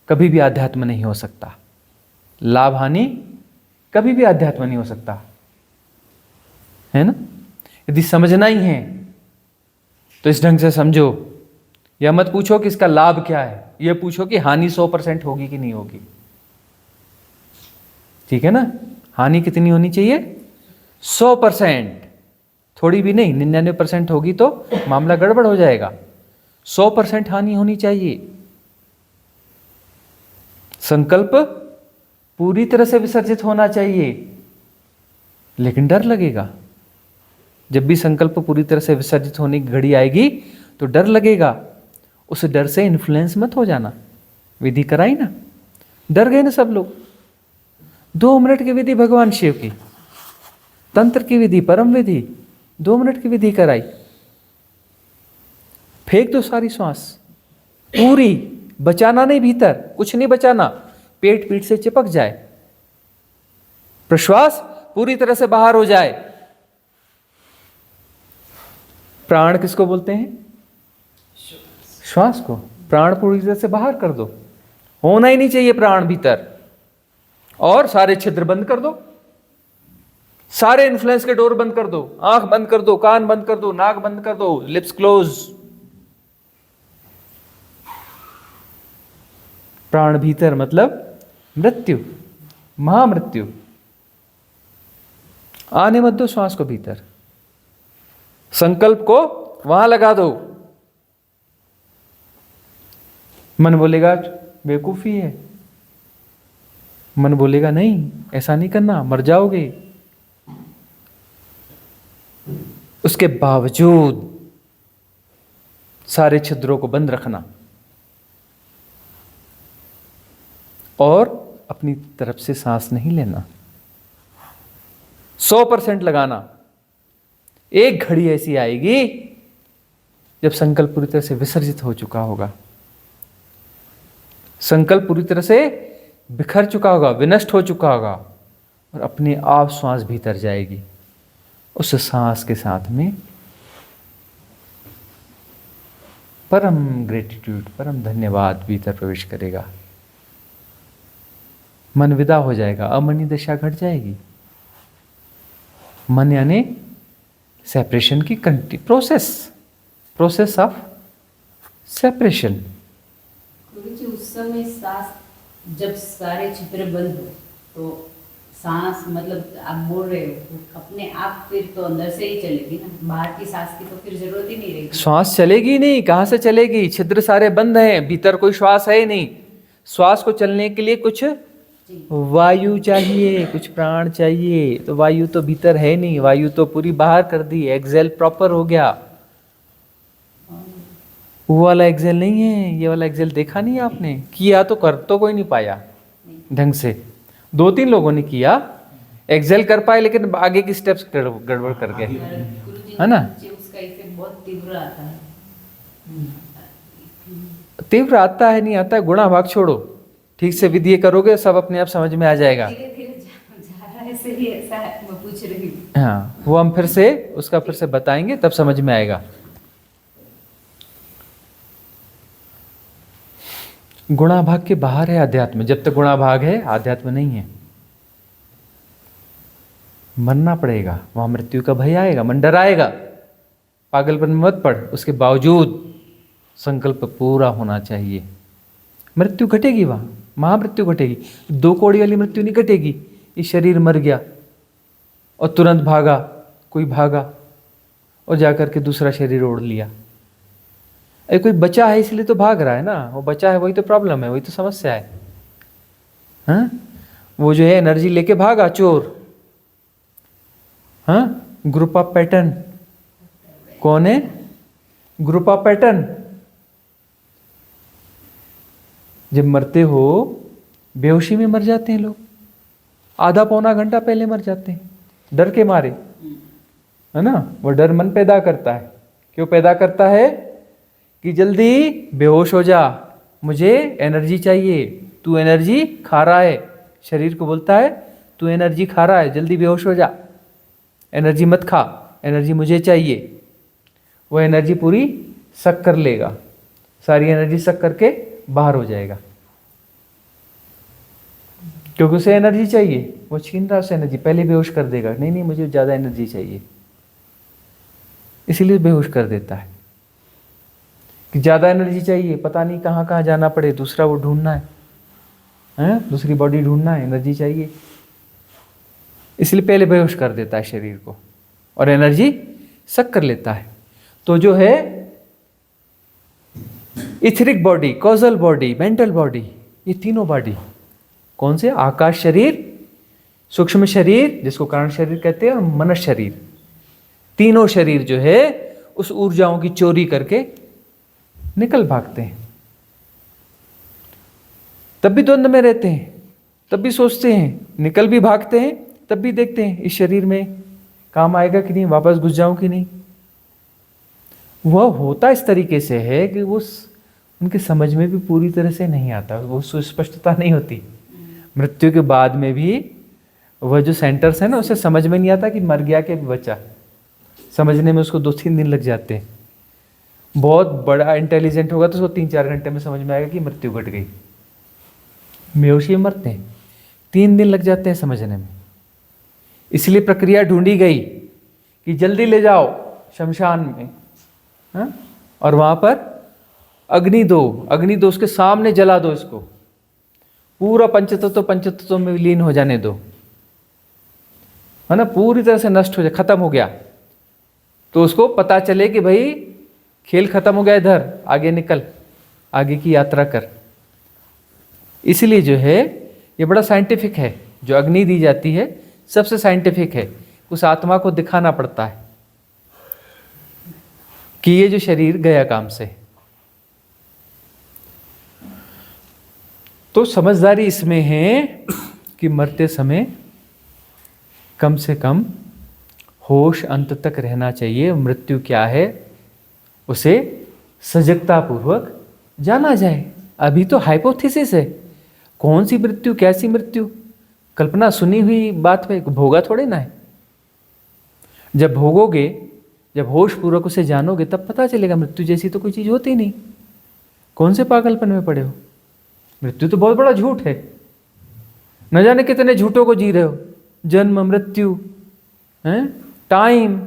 कभी भी आध्यात्म नहीं हो सकता। लाभ हानि कभी भी आध्यात्म नहीं हो सकता, है ना। यदि समझना ही है तो इस ढंग से समझो। या मत पूछो कि इसका लाभ क्या है, यह पूछो कि हानि 100% होगी कि नहीं होगी। ठीक है ना। हानि कितनी होनी चाहिए? 100%, थोड़ी भी नहीं। 99% होगी तो मामला गड़बड़ हो जाएगा। 100% हानि होनी चाहिए। संकल्प पूरी तरह से विसर्जित होना चाहिए, लेकिन डर लगेगा। जब भी संकल्प पूरी तरह से विसर्जित होने की घड़ी आएगी तो डर लगेगा। उस डर से इन्फ्लुएंस मत हो जाना। विधि कराई ना, डर गए ना सब लोग। 2 मिनट की विधि भगवान शिव की, तंत्र की विधि, परम विधि, 2 मिनट की विधि कराई। फेंक दो सारी श्वास पूरी, बचाना नहीं, भीतर कुछ नहीं बचाना। पेट पीठ से चिपक जाए, प्रश्वास पूरी तरह से बाहर हो जाए। प्राण किसको बोलते हैं? श्वास को। प्राण पूरी तरह से बाहर कर दो, होना ही नहीं चाहिए प्राण भीतर। और सारे छिद्र बंद कर दो, सारे इन्फ्लुएंस के डोर बंद कर दो। आंख बंद कर दो, कान बंद कर दो, नाक बंद कर दो, लिप्स क्लोज। प्राण भीतर मतलब मृत्यु, महामृत्यु। आने मत दो श्वास को भीतर। संकल्प को वहां लगा दो। मन बोलेगा बेवकूफी है, मन बोलेगा नहीं ऐसा नहीं करना, मर जाओगे। उसके बावजूद सारे छिद्रों को बंद रखना और अपनी तरफ से सांस नहीं लेना। 100% लगाना। एक घड़ी ऐसी आएगी जब संकल्प पूरी तरह से विसर्जित हो चुका होगा, संकल्प पूरी तरह से बिखर चुका होगा, विनष्ट हो चुका होगा, और अपने आप श्वास भीतर जाएगी। उस सांस के साथ में परम ग्रेटिट्यूड, परम धन्यवाद भीतर प्रवेश करेगा। मन विदा हो जाएगा, अमनी दशा घट जाएगी। मन यानी सेपरेशन की प्रोसेस ऑफ सेपरेशन। गुरुजी उस समय सांस जब सारे छिद्र बंद हो तो सांस मतलब आप बोल रहे हो अपने आप फिर तो अंदर से ही चलेगी ना, बाहर की सांस की तो फिर जरूरत ही नहीं रहेगी। श्वास चलेगी नहीं, कहाँ से चलेगी? छिद्र सारे बंद हैं, भीतर कोई श्वास है ही नहीं। श्वास को चलने के लिए कुछ वायु चाहिए, कुछ प्राण चाहिए। तो वायु तो भीतर है नहीं, वायु तो पूरी बाहर कर दी, एक्सेल प्रॉपर हो गया। वो वाला एक्सेल नहीं है, ये वाला एक्सेल देखा नहीं आपने? किया तो कर तो कोई नहीं पाया ढंग से। 2-3 लोगों ने किया, एक्सेल कर पाए, लेकिन आगे की स्टेप्स गड़बड़ कर गए, है ना? उसका इफेक्ट बहुत तीव्र आता है। तीव्र आता है नहीं आता है, गुणा भाग छोड़ो, ठीक से विधि करोगे सब अपने आप समझ में आ जाएगा। धीरे-धीरे जा रहा है, सही ऐसा मैं पूछ रही हूँ। हाँ, वो हम फिर से उसका फिर से बताएंगे, तब समझ में आएगा। गुणा भाग के बाहर है अध्यात्म। जब तक गुणा भाग है आध्यात्म नहीं है। मरना पड़ेगा, वहां मृत्यु का भय आएगा, मन डराएगा। पागलपन में मत पड़, उसके बावजूद संकल्प पूरा होना चाहिए। मृत्यु घटेगी, वहां महामृत्यु घटेगी। 2 कौड़ी वाली मृत्यु नहीं घटेगी। ये शरीर मर गया और तुरंत भागा, कोई भागा और जाकर के दूसरा शरीर ओढ़ लिया। अरे कोई बचा है इसलिए तो भाग रहा है ना, वो बचा है वही तो प्रॉब्लम है, वही तो समस्या है। हाँ, वो जो है एनर्जी लेके भागा चोर। हाँ, ग्रुप ऑफ पैटर्न कौन है? Group of pattern. जब मरते हो बेहोशी में मर जाते हैं लोग, आधा पौना घंटा पहले मर जाते हैं डर के मारे, है ना? वो डर मन पैदा करता है। क्यों पैदा करता है? कि जल्दी बेहोश हो जा, मुझे एनर्जी चाहिए। तू एनर्जी खा रहा है, शरीर को बोलता है तू एनर्जी खा रहा है, जल्दी बेहोश हो जा, एनर्जी मत खा, एनर्जी मुझे चाहिए। वो एनर्जी पूरी सक कर लेगा, सारी एनर्जी सक करके बाहर हो जाएगा, क्योंकि उसे एनर्जी चाहिए। वो छीन रहा है उसे एनर्जी, पहले बेहोश कर देगा। नहीं नहीं, मुझे ज़्यादा एनर्जी चाहिए, इसीलिए बेहोश कर देता है कि ज़्यादा एनर्जी चाहिए। पता नहीं कहाँ कहाँ जाना पड़े, दूसरा वो ढूंढना है, दूसरी बॉडी ढूंढना है, एनर्जी चाहिए, इसलिए पहले बेहोश कर देता है शरीर को और एनर्जी सक कर लेता है। तो जो है etheric body, causal body, mental body, ये तीनों बॉडी कौन से? आकाश शरीर, सूक्ष्म शरीर जिसको कारण शरीर कहते हैं, और मनस शरीर। तीनों शरीर जो है उस ऊर्जाओं की चोरी करके निकल भागते हैं। तब भी द्वंद्व में रहते हैं, तब भी सोचते हैं, निकल भी भागते हैं, तब भी देखते हैं इस शरीर में काम आएगा कि नहीं, वापस घुस जाऊं कि नहीं। वह होता इस तरीके से है कि वो उनके समझ में भी पूरी तरह से नहीं आता, वो सुस्पष्टता नहीं होती। मृत्यु के बाद में भी वह जो सेंटर्स है ना, उसे समझ में नहीं आता कि मर गया कि बचा। समझने में उसको 2-3 दिन लग जाते हैं। बहुत बड़ा इंटेलिजेंट होगा तो उसको 3-4 घंटे में समझ में आएगा कि मृत्यु घट गई। बेहोशी में मरते हैं, 3 दिन लग जाते हैं समझने में। इसलिए प्रक्रिया ढूंढी गई कि जल्दी ले जाओ शमशान में, हाँ? और वहाँ पर अग्नि दो, उसके सामने जला दो, इसको पूरा पंचतत्व में विलीन हो जाने दो, है ना? पूरी तरह से नष्ट हो जाए, खत्म हो गया, तो उसको पता चले कि भाई खेल खत्म हो गया, इधर आगे निकल, आगे की यात्रा कर। इसलिए जो है ये बड़ा साइंटिफिक है, जो अग्नि दी जाती है सबसे साइंटिफिक है। उस आत्मा को दिखाना पड़ता है कि ये जो शरीर गया काम से। तो समझदारी इसमें है कि मरते समय कम से कम होश अंत तक रहना चाहिए। मृत्यु क्या है उसे सजगता पूर्वक जाना जाए। अभी तो हाइपोथेसिस है, कौन सी मृत्यु, कैसी मृत्यु, कल्पना सुनी हुई बात पे भोगा थोड़े ना है। जब भोगोगे, जब होश पूर्वक उसे जानोगे, तब पता चलेगा मृत्यु जैसी तो कोई चीज होती नहीं। कौन से पागलपन में पड़े हो? मृत्यु तो बहुत बड़ा झूठ है। न जाने कितने झूठों को जी रहे हो। जन्म, मृत्यु, हैं, टाइम,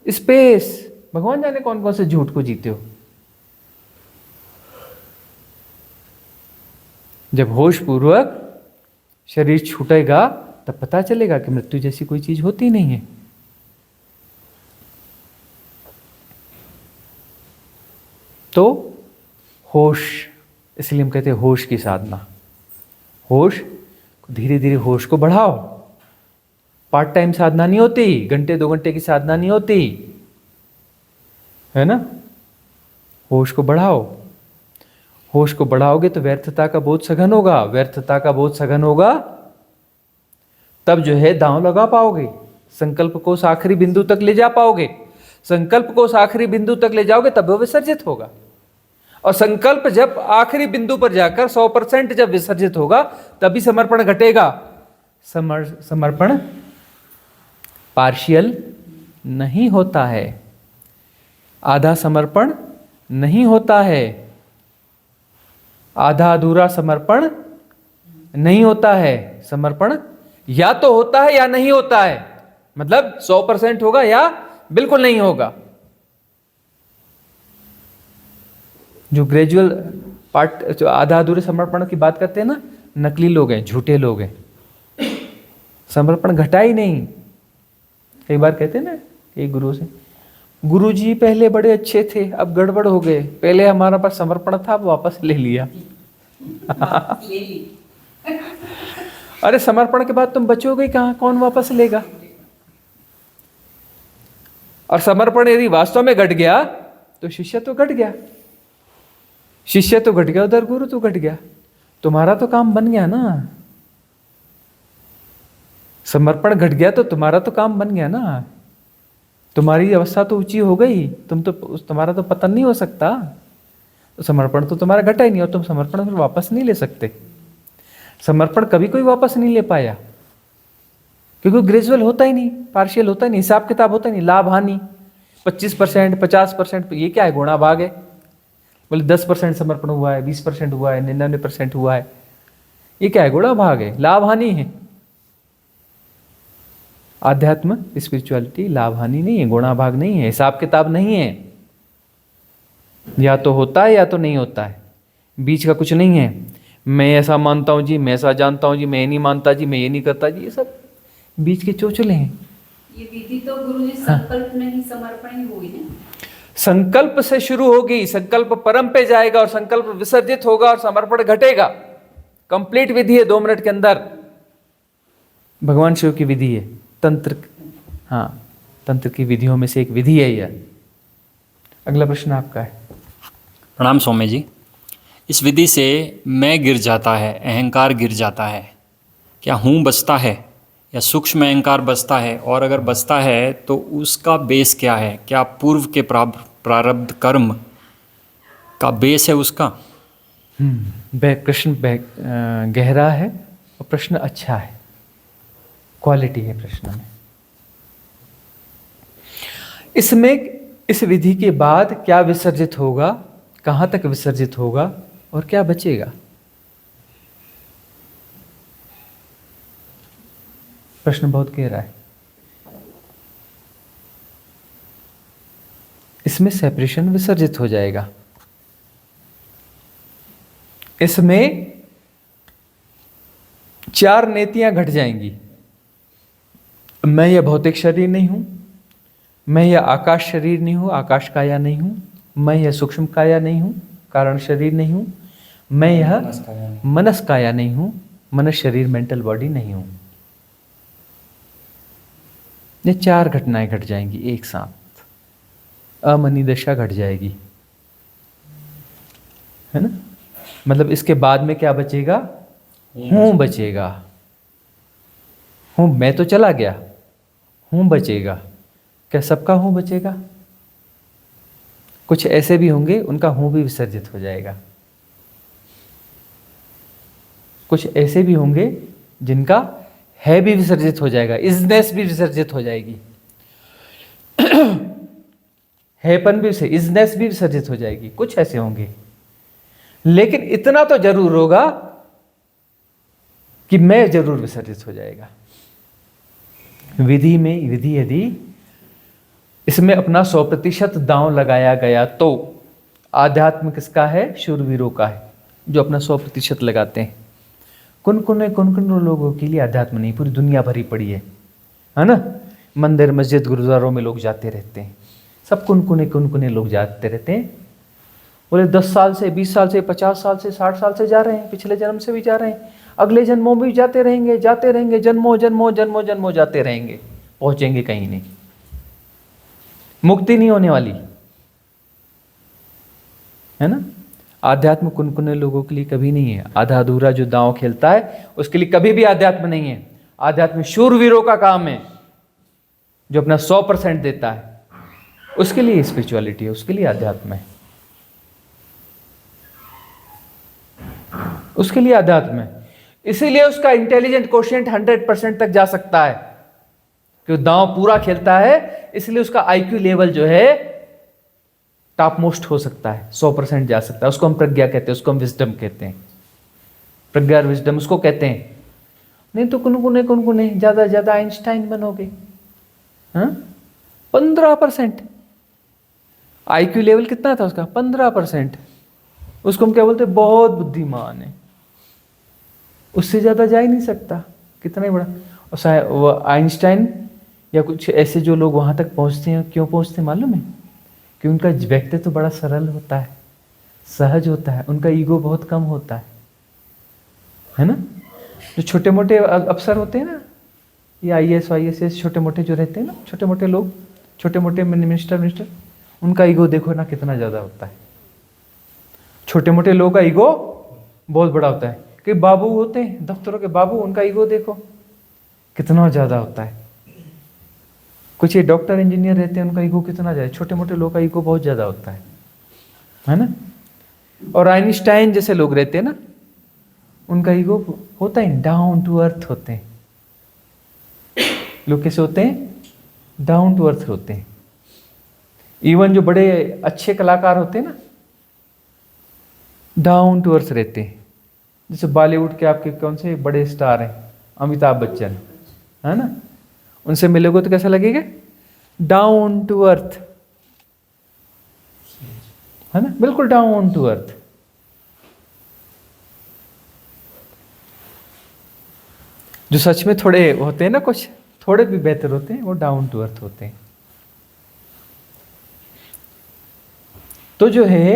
स्पेस, भगवान जाने कौन कौन से झूठ को जीते हो। जब होश पूर्वक शरीर छूटेगा तब पता चलेगा कि मृत्यु जैसी कोई चीज होती नहीं है। तो होश, इसलिए हम कहते हैं होश की साधना। होश, धीरे धीरे होश को बढ़ाओ। पार्ट टाइम साधना नहीं होती, घंटे 2 घंटे की साधना नहीं होती, है ना। होश को बढ़ाओ। होश को बढ़ाओगे तो व्यर्थता का बोध सघन होगा। व्यर्थता का बोध सघन होगा तब जो है दांव लगा पाओगे। संकल्प को उस आखिरी बिंदु तक ले जा पाओगे। संकल्प को उस आखिरी बिंदु तक ले जाओगे तब वो विसर्जित होगा। और संकल्प जब आखिरी बिंदु पर जाकर 100% जब विसर्जित होगा तभी समर्पण घटेगा। समर्पण पार्शियल नहीं होता है, आधा समर्पण नहीं होता है, आधा अधूरा समर्पण नहीं होता है। समर्पण या तो होता है या नहीं होता है, मतलब 100% होगा या बिल्कुल नहीं होगा। जो ग्रेजुअल पार्ट, जो आधा अधूरे समर्पण की बात करते हैं ना, नकली लोग हैं, झूठे लोग हैं। समर्पण घटा ही नहीं। कई बार कहते हैं ना एक गुरु से, गुरु जी पहले बड़े अच्छे थे, अब गड़बड़ हो गए। पहले हमारा पास समर्पण था, अब वापस ले लिया। ले ली। अरे समर्पण के बाद तुम बचोगे कहाँ? कौन वापस लेगा? और समर्पण यदि वास्तव में घट गया तो शिष्य तो घट गया, शिष्य तो घट गया, उधर गुरु तो घट गया। तुम्हारा तो काम बन गया ना। समर्पण घट गया तो तुम्हारा तो काम बन गया ना। तुम्हारी अवस्था तो ऊंची हो गई, तुम्हारा तो पतन नहीं हो सकता। तो समर्पण तो तुम्हारा घटा ही नहीं, और तुम समर्पण फिर वापस नहीं ले सकते। समर्पण कभी कोई वापस नहीं ले पाया, क्योंकि ग्रेजुअल होता ही नहीं, पार्शियल होता ही नहीं, हिसाब किताब होता ही नहीं। लाभ हानि 25%, 50%, ये क्या है? गुणा भाग है। बोले 10% समर्पण हुआ है, 20% हुआ है, 99% हुआ है, ये क्या है? गुणा भाग है, लाभ हानि है। आध्यात्म स्पिरिचुअलिटी लाभ हानि नहीं है, गुणा भाग नहीं है, हिसाब किताब नहीं है। या तो होता है या तो नहीं होता है, बीच का कुछ नहीं है। मैं ऐसा मानता हूं जी, मैं ऐसा जानता हूं जी, मैं ये नहीं मानता जी, मैं ये नहीं करता जी, ये सब बीच के चोचले हैं। ये विधि तो गुरु जी संकल्प नहीं, समर्पण ही हुई ना। संकल्प से शुरू होगी, संकल्प परम पे जाएगा और संकल्प विसर्जित होगा और समर्पण घटेगा। कंप्लीट विधि है 2 मिनट के अंदर। भगवान शिव की विधि है, तंत्र, हाँ, तंत्र की विधियों में से एक विधि है यह। अगला प्रश्न आपका है। प्रणाम स्वामी जी। इस विधि से मैं गिर जाता है, अहंकार गिर जाता है, क्या हूँ बचता है या सूक्ष्म अहंकार बचता है? और अगर बचता है तो उसका बेस क्या है? क्या पूर्व के प्रारब्ध कर्म का बेस है उसका? प्रश्न गहरा है और प्रश्न अच्छा है, क्वालिटी है प्रश्न में। इसमें इस विधि के बाद क्या विसर्जित होगा, कहां तक विसर्जित होगा और क्या बचेगा, प्रश्न बहुत गहरा है। इसमें सेपरेशन विसर्जित हो जाएगा। इसमें 4 नेतियां घट जाएंगी। मैं यह भौतिक शरीर नहीं हूं, मैं यह आकाश शरीर नहीं हूं, आकाश काया नहीं हूं, मैं यह सूक्ष्म काया नहीं हूं, कारण शरीर नहीं हूं, मैं यह मनस काया नहीं हूं, मनस शरीर मेंटल बॉडी नहीं हूं। ये 4 घटनाएं घट जाएंगी एक साथ। अमनी दशा घट जाएगी, है ना। मतलब इसके बाद में क्या बचेगा? हूं बचेगा। हूं, मैं तो चला गया, हूं बचेगा। क्या सबका हूं बचेगा? कुछ ऐसे भी होंगे उनका हूं भी विसर्जित हो जाएगा। कुछ ऐसे भी होंगे जिनका है भी विसर्जित हो जाएगा, इजनेस भी विसर्जित हो जाएगी। हैपन भी, इजनेस भी विसर्जित हो जाएगी, कुछ ऐसे होंगे। लेकिन इतना तो जरूर होगा कि मैं जरूर विसर्जित हो जाएगा। विधि यदि इसमें अपना 100% दांव लगाया गया तो आध्यात्म किसका है? शूरवीरों का है, जो अपना 100% लगाते हैं। कुन लोगों के लिए अध्यात्म नहीं, पूरी दुनिया भरी पड़ी है ना। मंदिर मस्जिद गुरुद्वारों में लोग जाते रहते हैं, सब कुन लोग जाते रहते हैं। बोले 10 साल से, 20 साल से, 50 साल से, 60 साल से जा रहे हैं, पिछले जन्म से भी जा रहे हैं, अगले जन्मों में भी जाते रहेंगे, जन्मों जाते रहेंगे, पहुंचेंगे कहीं नहीं, मुक्ति नहीं होने वाली है ना। आध्यात्म कुनकुने लोगों के लिए कभी नहीं है। आधा अधूरा जो दांव खेलता है उसके लिए कभी भी आध्यात्म नहीं है। आध्यात्म शूरवीरों का काम है, जो अपना 100% देता है, उसके लिए स्पिरिचुअलिटी है, उसके लिए अध्यात्म है, उसके लिए अध्यात्म है। इसीलिए उसका इंटेलिजेंट कोशिएंट 100% तक जा सकता है, कि दांव पूरा खेलता है, इसलिए उसका आईक्यू लेवल जो है टॉप मोस्ट हो सकता है, 100% जा सकता है। उसको हम प्रज्ञा कहते हैं, उसको हम विजडम कहते हैं, प्रज्ञा और विजडम उसको कहते हैं। नहीं तो कुनकुने ज्यादा ज्यादा आइंस्टाइन बनोगे। 15% आईक्यू लेवल कितना था उसका? 15%। उसको हम क्या बोलते हैं? बहुत बुद्धिमान है, उससे ज्यादा जा ही नहीं सकता, कितना ही बड़ा। और वो आइंस्टाइन या कुछ ऐसे जो लोग वहां तक पहुंचते हैं, क्यों पहुंचते हैं मालूम है? कि उनका व्यक्तित्व तो बड़ा सरल होता है, सहज होता है, उनका ईगो बहुत कम होता है ना। जो छोटे मोटे अफसर होते हैं ना, ये IAS ISS छोटे मोटे जो रहते हैं ना, छोटे मोटे लोग, छोटे मोटे मिनिस्टर, उनका ईगो देखो ना कितना ज़्यादा होता है। छोटे मोटे लोगों का ईगो बहुत बड़ा होता है। कि बाबू होते हैं दफ्तरों के बाबू, उनका ईगो देखो कितना ज़्यादा होता है। कुछ ये डॉक्टर इंजीनियर रहते हैं, उनका ईगो कितना ज़्यादा। छोटे मोटे लोगों का ईगो बहुत ज़्यादा होता है ना। और आइंस्टाइन जैसे लोग रहते हैं ना, उनका ईगो होता है, डाउन टू अर्थ होते हैं। लोग कैसे होते हैं? डाउन टू अर्थ होते हैं। इवन जो बड़े अच्छे कलाकार होते हैं ना, डाउन टू अर्थ रहते हैं। जैसे बॉलीवुड के आपके कौन से बड़े स्टार हैं? अमिताभ बच्चन, है ना। उनसे मिलोगे तो कैसा लगेगा? डाउन टू अर्थ, है ना, बिल्कुल डाउन टू अर्थ। जो सच में थोड़े होते हैं ना, कुछ थोड़े भी बेहतर होते हैं, वो डाउन टू अर्थ होते हैं। तो जो है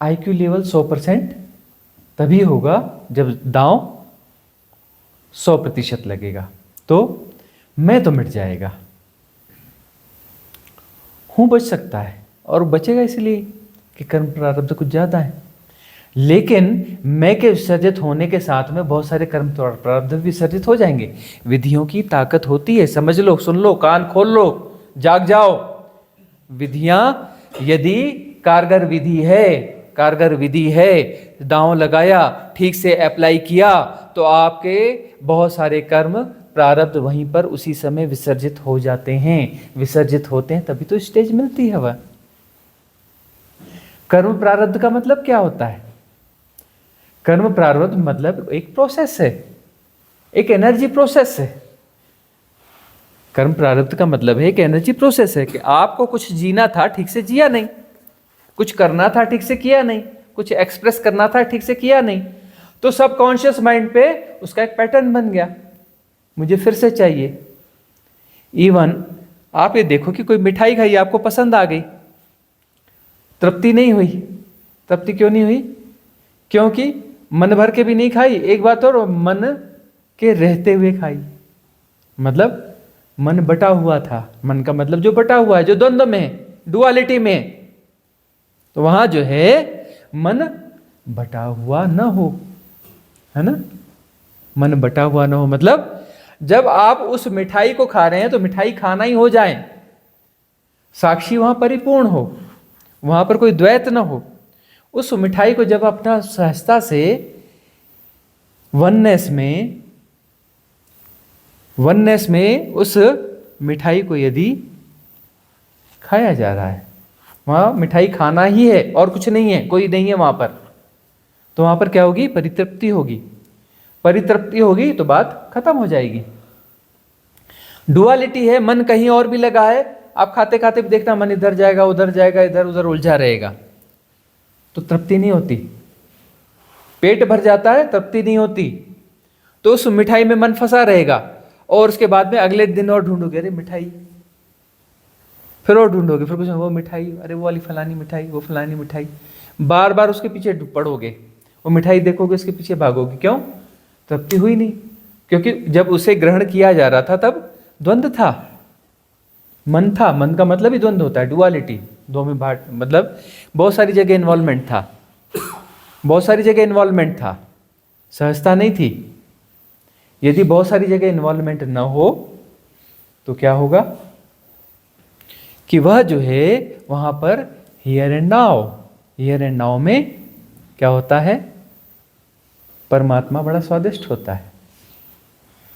आईक्यू लेवल 100% तभी होगा जब दांव 100% लगेगा। तो मैं तो मिट जाएगा, हूं बच सकता है, और बचेगा इसलिए कि कर्म प्रारब्ध कुछ ज्यादा है। लेकिन मैं के विसर्जित होने के साथ में बहुत सारे कर्म प्रारब्ध विसर्जित हो जाएंगे। विधियों की ताकत होती है, समझ लो, सुन लो, कान खोल लो, जाग जाओ। विधियां यदि कारगर विधि है, दांव लगाया, ठीक से अप्लाई किया, तो आपके बहुत सारे कर्म प्रारब्ध वहीं पर उसी समय विसर्जित हो जाते हैं। विसर्जित होते हैं तभी तो स्टेज मिलती है। वह कर्म प्रारब्ध का मतलब क्या होता है? कर्म प्रारब्ध मतलब एक प्रोसेस है, एक एनर्जी प्रोसेस है। कर्म प्रारब्ध का मतलब है एक एनर्जी प्रोसेस है कि आपको कुछ जीना था, ठीक से जिया नहीं, कुछ करना था, ठीक से किया नहीं, कुछ एक्सप्रेस करना था, ठीक से किया नहीं, तो सबकॉन्शियस माइंड पे उसका एक पैटर्न बन गया, मुझे फिर से चाहिए। इवन आप ये देखो कि कोई मिठाई खाई, आपको पसंद आ गई, तृप्ति नहीं हुई। तृप्ति क्यों नहीं हुई? क्योंकि मन भर के भी नहीं खाई, एक बात और, मन के रहते हुए खाई, मतलब मन बटा हुआ था। मन का मतलब जो बटा हुआ है, जो द्वंद्व में है, डुअलिटी में है, तो वहां जो है मन बटा हुआ न हो, है ना। मन बटा हुआ न हो मतलब जब आप उस मिठाई को खा रहे हैं तो मिठाई खाना ही हो जाए, साक्षी वहां परिपूर्ण हो, वहां पर कोई द्वैत न हो। उस मिठाई को जब अपना सहजता से वननेस में उस मिठाई को यदि खाया जा रहा है, वहाँ मिठाई खाना ही है और कुछ नहीं है, कोई नहीं है वहाँ पर। तो वहाँ पर क्या होगी? परितृप्ति होगी। परितृप्ति होगी तो बात खत्म हो जाएगी। डुअलिटी है, मन कहीं और भी लगा है, आप खाते खाते भी देखना मन इधर जाएगा उधर जाएगा, इधर उधर उलझा रहेगा, तो तृप्ति नहीं होती। पेट भर जाता है, तृप्ति नहीं होती, तो उस मिठाई में मन फंसा रहेगा और उसके बाद में अगले दिन और ढूंढोगे, अरे मिठाई, फिर और ढूंढोगे, फिर कुछ वो मिठाई, अरे वो वाली फलानी मिठाई, वो फलानी मिठाई, बार बार उसके पीछे पड़ोगे, वो मिठाई देखोगे, उसके पीछे भागोगे। क्यों? तृप्ति हुई नहीं, क्योंकि जब उसे ग्रहण किया जा रहा था तब द्वंद्व था, मन था। मन का मतलब ही द्वंद्व होता है, डुअलिटी, दो में भाग, मतलब बहुत सारी जगह इन्वॉल्वमेंट था, बहुत सारी जगह इन्वॉल्वमेंट था, सहजता नहीं थी। यदि बहुत सारी जगह इन्वॉल्वमेंट न हो तो क्या होगा कि वह जो है वहां पर here and now, here and now में क्या होता है? परमात्मा बड़ा स्वादिष्ट होता है,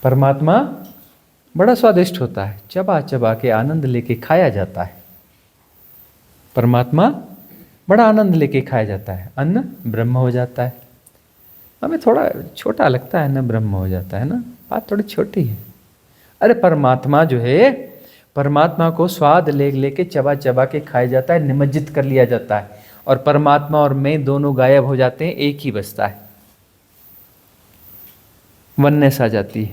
परमात्मा बड़ा स्वादिष्ट होता है, चबा चबा के आनंद लेके खाया जाता है। परमात्मा बड़ा आनंद लेके खाया जाता है, अन्न ब्रह्म हो जाता है। हमें थोड़ा छोटा लगता है, अन्न ब्रह्म हो जाता है ना, बात थोड़ी छोटी है। अरे परमात्मा जो है, परमात्मा को स्वाद लेके चबा चबा के खाया जाता है, निमज्जित कर लिया जाता है, और परमात्मा और मैं दोनों गायब हो जाते हैं, एक ही बचता है, वननेस आ जाती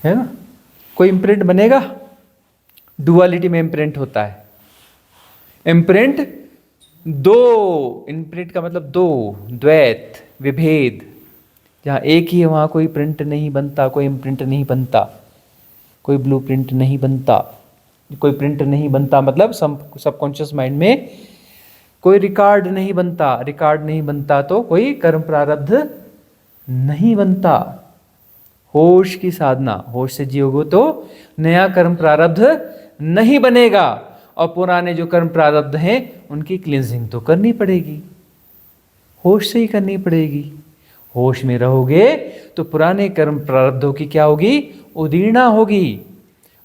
है ना। कोई इम्प्रिंट बनेगा? डुअलिटी में इम्प्रिंट होता है। इम्प्रिंट दो, इम्प्रिंट का मतलब दो, द्वैत, विभेद, जहाँ एक ही है वहाँ कोई प्रिंट नहीं बनता, कोई इम्प्रिंट नहीं बनता, कोई ब्लू प्रिंट नहीं बनता, कोई प्रिंट नहीं बनता, मतलब सबकॉन्शियस माइंड में कोई रिकॉर्ड नहीं बनता। रिकॉर्ड नहीं बनता तो कोई कर्म प्रारब्ध नहीं बनता। होश की साधना, होश से जियोगे तो नया कर्म प्रारब्ध नहीं बनेगा, और पुराने जो कर्म प्रारब्ध हैं उनकी क्लींजिंग तो करनी पड़ेगी, होश से ही करनी पड़ेगी। होश में रहोगे तो पुराने कर्म प्रारब्धों की क्या होगी? उदीर्णा होगी।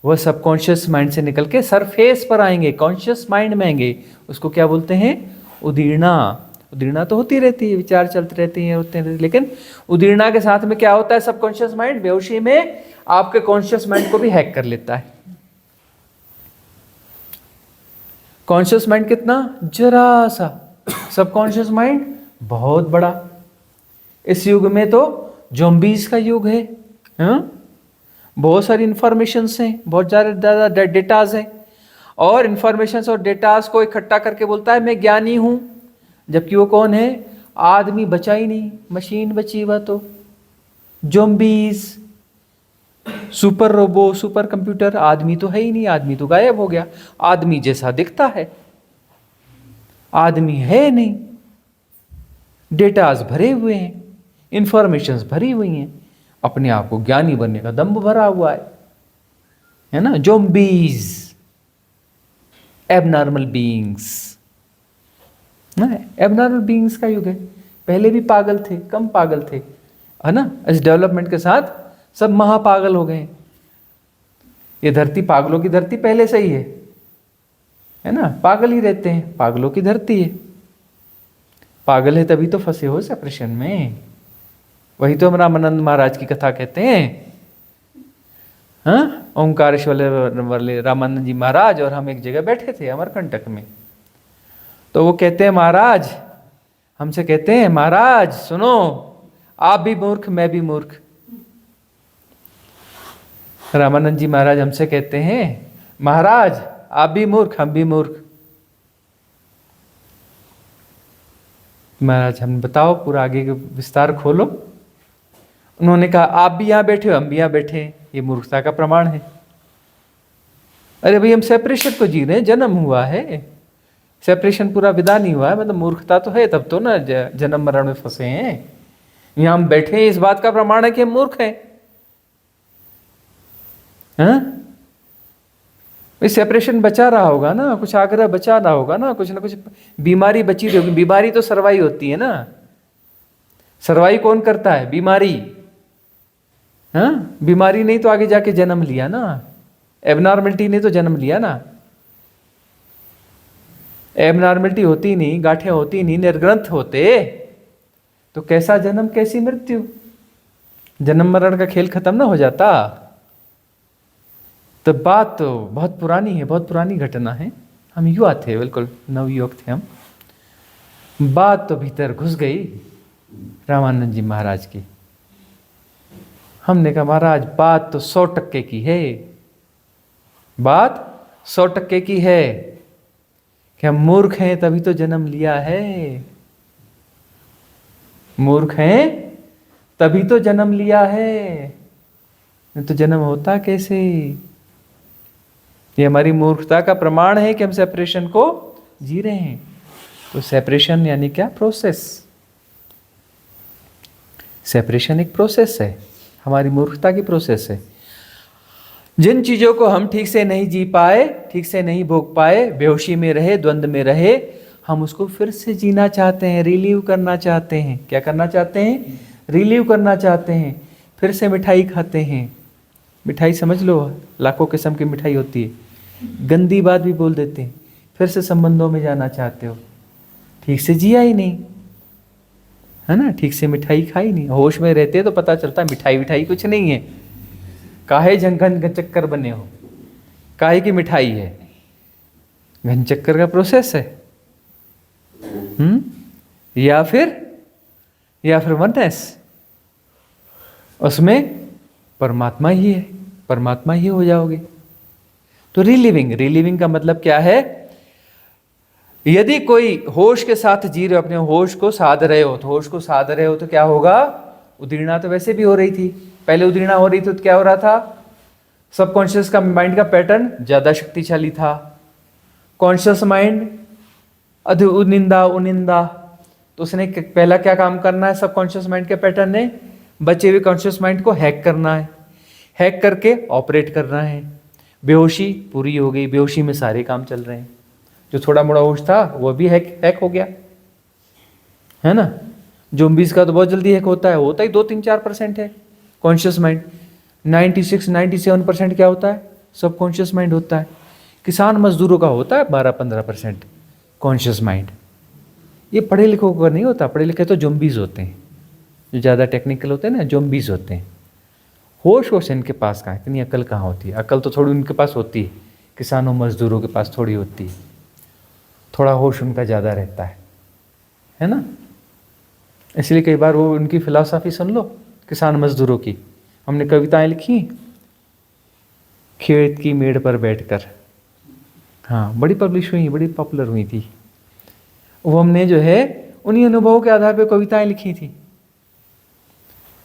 वह सबकॉन्शियस माइंड से निकल के सरफेस पर आएंगे, कॉन्शियस माइंड में आएंगे। उसको क्या बोलते हैं? उदीर्णा। उदीर्णा तो होती रहती है, विचार चलते रहते हैं, होते हैं, लेकिन उदीर्णा के साथ में क्या होता है? सबकॉन्शियस माइंड बेहोशी में आपके कॉन्शियस माइंड को भी हैक कर लेता है। कॉन्शियस माइंड कितना? जरा सा, सबकॉन्शियस माइंड बहुत बड़ा। इस युग में तो ज़ॉम्बीज का युग है, हाँ? बहुत सारी इंफॉर्मेशंस हैं, बहुत ज़्यादा डेटाज हैं, और इंफॉर्मेशंस और डेटाज को इकट्ठा करके बोलता है मैं ज्ञानी हूँ, जबकि वो कौन है? आदमी बचा ही नहीं, मशीन बची। वह तो zombies, super robo, super computer, आदमी तो है ही नहीं, आदमी तो गायब हो गया। आदमी जैसा दिखता है, आदमी है नहीं, डेटाज भरे हुए हैं, इंफॉर्मेशंस भरी हुई हैं, अपने आप को ज्ञानी बनने का दम्भ भरा हुआ है ना। Zombies, abnormal beings, abnormal beings का युग है। पहले भी पागल थे, कम पागल थे, है ना। इस डेवलपमेंट के साथ सब महापागल हो गए। ये धरती पागलों की धरती पहले से ही है ना, पागल ही रहते हैं, पागलों की धरती है। पागल है तभी तो फंसे हो सेपरेशन में। वही तो हम रामानंद महाराज की कथा कहते हैं, हाँ, ओंकारेश्वर वाले रामानंद जी महाराज और हम एक जगह बैठे थे अमरकंटक में। तो वो कहते हैं महाराज, हमसे कहते हैं महाराज सुनो, आप भी मूर्ख मैं भी मूर्ख। रामानंद जी महाराज हमसे कहते हैं महाराज आप भी मूर्ख हम भी मूर्ख। महाराज हम बताओ, पूरा आगे का विस्तार खोलो। उन्होंने कहा आप भी यहाँ बैठे हो, हम भी यहाँ बैठे हैं, ये मूर्खता का प्रमाण है। अरे भाई हम सेपरेशन को जी रहे हैं, जन्म हुआ है, सेपरेशन पूरा विदा नहीं हुआ है, मतलब मूर्खता तो है, तब तो ना जन्म मरण में फंसे हैं। यहाँ हम बैठे हैं, इस बात का प्रमाण है कि हम मूर्ख हैं। हाँ? इस सेपरेशन बचा रहा होगा ना, कुछ आग्रह बचा रहा होगा ना कुछ बीमारी बची रही होगी। बीमारी तो सरवाई होती है ना, सरवाई कौन करता है? बीमारी। हाँ, बीमारी नहीं तो आगे जाके जन्म लिया ना, एबनॉर्मलिटी ने तो जन्म लिया ना। एबनॉर्मलिटी होती नहीं, गांठें होती नहीं, निर्ग्रंथ होते तो कैसा जन्म कैसी मृत्यु, जन्म मरण का खेल खत्म ना हो जाता। तो बात तो बहुत पुरानी है, बहुत पुरानी घटना है। हम युवा थे, बिल्कुल नवयुवक थे हम। बात तो भीतर घुस गई रामानंद जी महाराज की। हमने कहा महाराज बात तो 100% की है, बात 100% की है कि हम मूर्ख हैं तभी तो जन्म लिया है, मूर्ख हैं तभी तो जन्म लिया है, नहीं तो जन्म होता कैसे। ये हमारी मूर्खता का प्रमाण है कि हम सेपरेशन को जी रहे हैं। तो सेपरेशन यानी क्या? प्रोसेस। सेपरेशन एक प्रोसेस है, हमारी मूर्खता की प्रोसेस है। जिन चीजों को हम ठीक से नहीं जी पाए, ठीक से नहीं भोग पाए, बेहोशी में रहे, द्वंद्व में रहे, हम उसको फिर से जीना चाहते हैं, रिलीव करना चाहते हैं। क्या करना चाहते हैं? रिलीव करना चाहते हैं। फिर से मिठाई खाते हैं। मिठाई समझ लो, लाखों किस्म की मिठाई होती है। गंदी बात भी बोल देते हैं, फिर से संबंधों में जाना चाहते हो। ठीक से जिया ही नहीं है ना, ठीक से मिठाई खाई नहीं। होश में रहते तो पता चलता मिठाई विठाई कुछ नहीं है, काहे घन चक्कर बने हो, काहे की मिठाई है, घन चक्कर का प्रोसेस है। या फिर वननेस, उसमें परमात्मा ही है, परमात्मा ही हो जाओगे। तो रिलीविंग का मतलब क्या है? यदि कोई होश के साथ जी रहे हो, अपने होश को साध रहे हो, तो होश को साध रहे हो तो क्या होगा? उदीर्णा तो वैसे भी हो रही थी, पहले उदीर्णा हो रही थी तो क्या हो रहा था? सबकॉन्शियस का माइंड का पैटर्न ज्यादा शक्तिशाली था। कॉन्शियस माइंड उनिंदा उनिंदा, तो उसने पहला क्या काम करना है? सबकॉन्शियस माइंड के पैटर्न ने बचे हुए कॉन्शियस माइंड को हैक करना है, हैक करके ऑपरेट करना है। बेहोशी पूरी हो गई, बेहोशी में सारे काम चल रहे हैं। जो थोड़ा मोड़ा होश था वो भी हैक हो गया, है ना। ज़ोंबीज़ का तो बहुत जल्दी हैक होता है, होता ही 2-3-4% है कॉन्शियस माइंड। 96-97% क्या होता है? सबकॉन्शियस माइंड होता है। किसान मजदूरों का होता है 12-15% कॉन्शियस माइंड। ये पढ़े लिखों का नहीं होता, पढ़े लिखे तो ज़ोंबीज़ होते हैं, जो ज़्यादा टेक्निकल होते हैं ना, ज़ोंबीज़ होते हैं। होश इनके पास कहाँ, इतनी अकल कहाँ होती है? अकल तो थोड़ी उनके पास होती है, किसानों मजदूरों के पास थोड़ी होती है, थोड़ा होश उनका ज़्यादा रहता है ना। इसलिए कई बार वो उनकी फिलॉसफी सुन लो, किसान मजदूरों की। हमने कविताएं लिखी खेत की मेड़ पर बैठकर, हाँ, बड़ी पब्लिश हुई, बड़ी पॉपुलर हुई थी वो। हमने जो है उन्हीं अनुभवों के आधार पर कविताएं लिखी थी।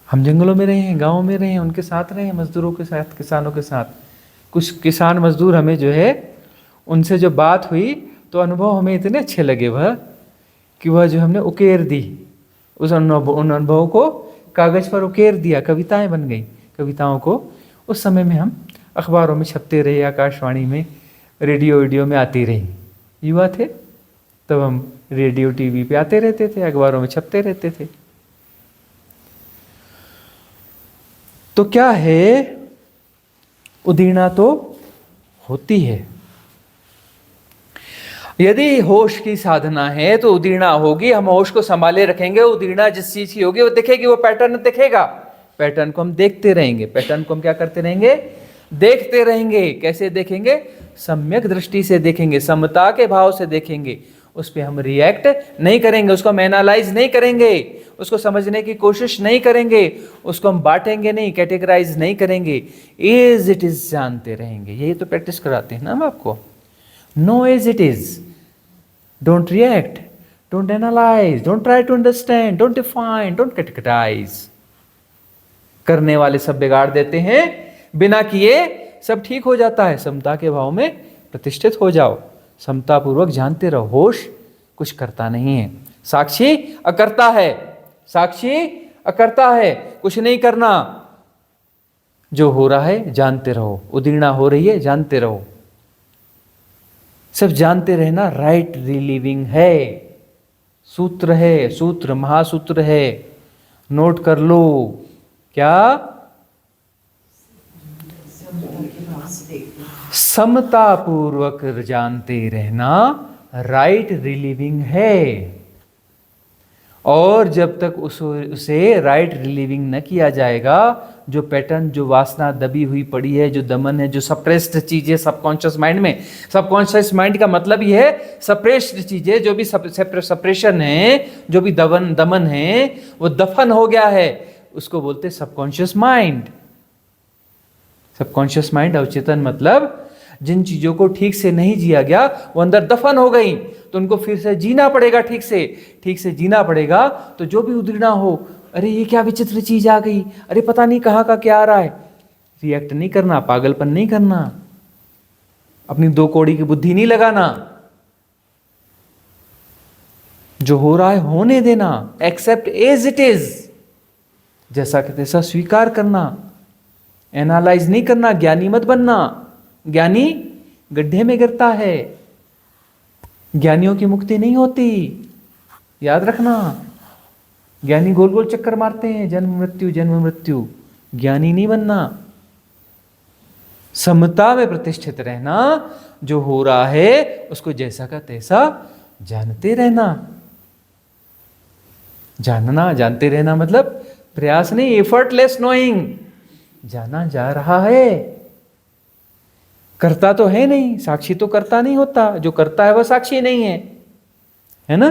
हम जंगलों में रहे हैं, गाँव में रहे हैं, उनके साथ रहे हैं, मजदूरों के साथ, किसानों के साथ। कुछ किसान मजदूर हमें जो है उनसे जो बात हुई तो अनुभव हमें इतने अच्छे लगे वह, कि वह जो हमने उकेर दी, उन अनुभवों को कागज़ पर उकेर दिया, कविताएं बन गई। कविताओं को उस समय में हम अखबारों में छपते रहे, आकाशवाणी में, रेडियो में आती रही। युवा थे तब हम रेडियो टीवी पे आते रहते थे, अखबारों में छपते रहते थे। तो क्या है, उदीर्णा तो होती है। यदि होश की साधना है तो उदीर्णा होगी। हम होश को संभाले रखेंगे, उदीर्णा जिस चीज की होगी वो दिखेगी, वो पैटर्न दिखेगा। पैटर्न को हम देखते रहेंगे, पैटर्न को हम क्या करते रहेंगे? देखते रहेंगे। कैसे देखेंगे? सम्यक दृष्टि से देखेंगे, समता के भाव से देखेंगे। उस पर हम रिएक्ट नहीं करेंगे, उसको हम एनालाइज नहीं करेंगे, उसको समझने की कोशिश नहीं करेंगे, उसको हम बांटेंगे नहीं, कैटेगराइज नहीं करेंगे। एज इट इज जानते रहेंगे। यही तो प्रैक्टिस कराते हैं ना हम आपको। No as it is, don't react, don't analyze, don't try to understand, don't define, don't categorize. करने वाले सब बिगाड़ देते हैं, बिना किए सब ठीक हो जाता है। समता के भाव में प्रतिष्ठित हो जाओ, समता पूर्वक जानते रहो। होश कुछ करता नहीं है, साक्षी अकर्ता है, साक्षी अकर्ता है, कुछ नहीं करना। जो हो रहा है जानते रहो, उदीर्णा हो रही है जानते रहो, सब जानते रहना राइट रिलीविंग है। सूत्र है, सूत्र महासूत्र है, नोट कर लो। क्या? समता पूर्वक जानते रहना राइट रिलीविंग है। और जब तक उसे राइट रिलीविंग न किया जाएगा, जो पैटर्न, जो वासना दबी हुई पड़ी है, जो दमन है, जो सप्रेस्ड चीजें सबकॉन्शियस माइंड में, सबकॉन्शियस माइंड का मतलब ये है सप्रेस्ड चीजें, जो भी सप्रेशन है, जो भी दमन है, वो दफन हो गया है, उसको बोलते सबकॉन्शियस माइंड। सबकॉन्शियस माइंड, अवचेतन मतलब जिन चीजों को ठीक से नहीं जिया गया वो अंदर दफन हो गई, तो उनको फिर से जीना पड़ेगा, ठीक से जीना पड़ेगा। तो जो भी उद्दीपना हो, अरे ये क्या विचित्र चीज आ गई, अरे पता नहीं कहाँ का क्या आ रहा है, रिएक्ट नहीं करना, पागलपन नहीं करना, अपनी दो कौड़ी की बुद्धि नहीं लगाना, जो हो रहा है होने देना, एक्सेप्ट एज इट इज, जैसा कि तैसा स्वीकार करना, एनालाइज नहीं करना, ज्ञानी मत बनना। ज्ञानी गड्ढे में गिरता है, ज्ञानियों की मुक्ति नहीं होती, याद रखना। ज्ञानी गोल गोल चक्कर मारते हैं, जन्म मृत्यु। ज्ञानी नहीं बनना, समता में प्रतिष्ठित रहना, जो हो रहा है उसको जैसा का तैसा जानते रहना। जानते रहना मतलब प्रयास नहीं, एफर्टलेस नोइंग, जाना जा रहा है। करता तो है नहीं, साक्षी तो करता नहीं होता, जो करता है वह साक्षी नहीं है ना?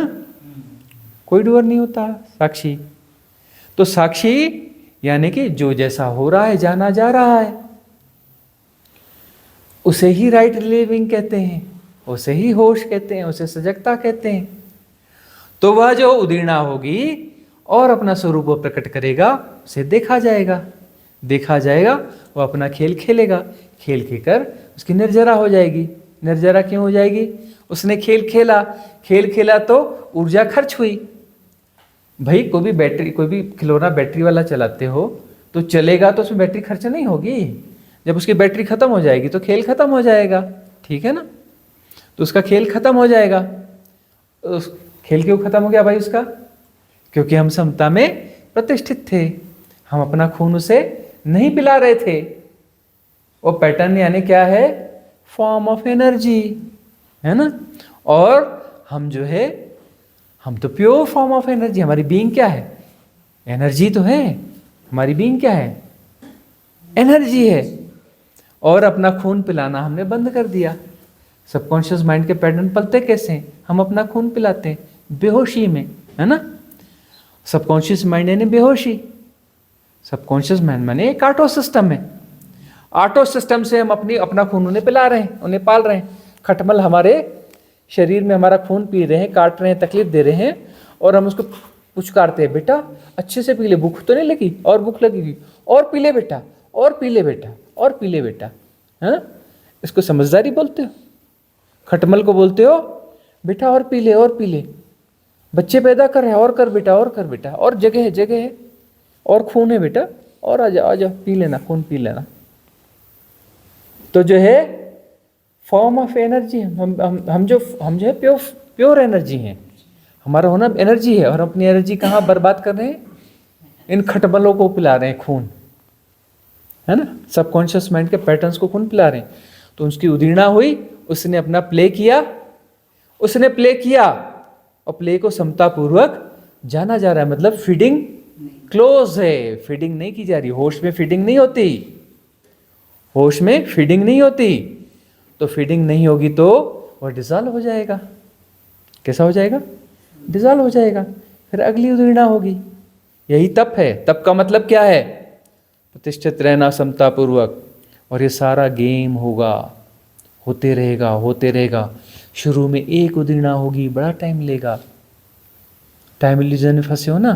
कोई डूअर नहीं होता साक्षी। तो साक्षी यानी कि जो जैसा हो रहा है, जाना जा रहा है, उसे ही राइट लिविंग कहते हैं, उसे ही होश कहते हैं, उसे सजगता कहते हैं। तो वह जो उदीर्णा होगी और अपना स्वरूप वो प्रकट करेगा, उसे देखा जाएगा, वो अपना खेल खेलेगा, खेल खेलकर उसकी निर्जरा हो जाएगी। निर्जरा क्यों हो जाएगी? उसने खेल खेला तो ऊर्जा खर्च हुई। भाई कोई भी खिलौना बैटरी वाला चलाते हो तो चलेगा, तो उसमें बैटरी खर्च नहीं होगी। जब उसकी बैटरी खत्म हो जाएगी तो खेल खत्म हो जाएगा, ठीक है ना? तो उसका खेल खत्म हो जाएगा। उस खेल क्यों खत्म हो गया भाई उसका? क्योंकि हम समता में प्रतिष्ठित थे, हम अपना खून उसे नहीं पिला रहे थे। वो पैटर्न यानी क्या है? फॉर्म ऑफ एनर्जी, है ना? और हम तो प्योर फॉर्म ऑफ एनर्जी। हमारी बीइंग क्या है? एनर्जी तो है। हमारी बीइंग क्या है? एनर्जी है। और अपना खून पिलाना हमने बंद कर दिया। सबकॉन्शियस माइंड के पैटर्न पलते कैसे हैं? हम अपना खून पिलाते हैं बेहोशी में, है ना? सबकॉन्शियस माइंड यानी बेहोशी। सबकॉन्शियस माइंड माने एक ऑटो सिस्टम है। ऑटो सिस्टम से हम अपना खून उन्हें पिला रहे हैं, उन्हें पाल रहे हैं। खटमल हमारे शरीर में हमारा खून पी रहे हैं, काट रहे हैं, तकलीफ दे रहे हैं, और हम उसको पुचकारते हैं, बेटा अच्छे से पी ले, भूख तो नहीं लगी? और भूख लगेगी, और पी ले बेटा, और पी ले बेटा, और पी ले बेटा। हाँ, इसको समझदारी बोलते हो? खटमल को बोलते हो बेटा और पी ले, और पी ले, बच्चे पैदा कर रहे हैं, और कर बेटा, और कर बेटा, और जगह है, और खून है बेटा, और आ जाओ पी लेना, खून पी लेना। तो जो है फॉर्म ऑफ एनर्जी, हम जो है प्योर एनर्जी हैं। हमारा होना एनर्जी है, और अपनी एनर्जी कहाँ बर्बाद कर रहे हैं? इन खटमलों को पिला रहे हैं खून, है ना? सबकॉन्शियस माइंड के पैटर्न्स को खून पिला रहे हैं। तो उसकी उदीर्णा हुई, उसने अपना प्ले किया, और प्ले को समतापूर्वक जाना जा रहा है। मतलब फीडिंग क्लोज है, फीडिंग नहीं की जा रही। होश में फीडिंग नहीं होती, तो फीडिंग नहीं होगी तो वह डिसॉल्व हो जाएगा। कैसा हो जाएगा? डिसॉल्व हो जाएगा। फिर अगली उदीर्णा होगी। यही तप है। तप का मतलब क्या है? प्रतिष्ठित रहना समतापूर्वक। और ये सारा गेम होगा, होते रहेगा। शुरू में एक उदीर्णा होगी, बड़ा टाइम लेगा। टाइम इल्यूजन में फंसे हो ना,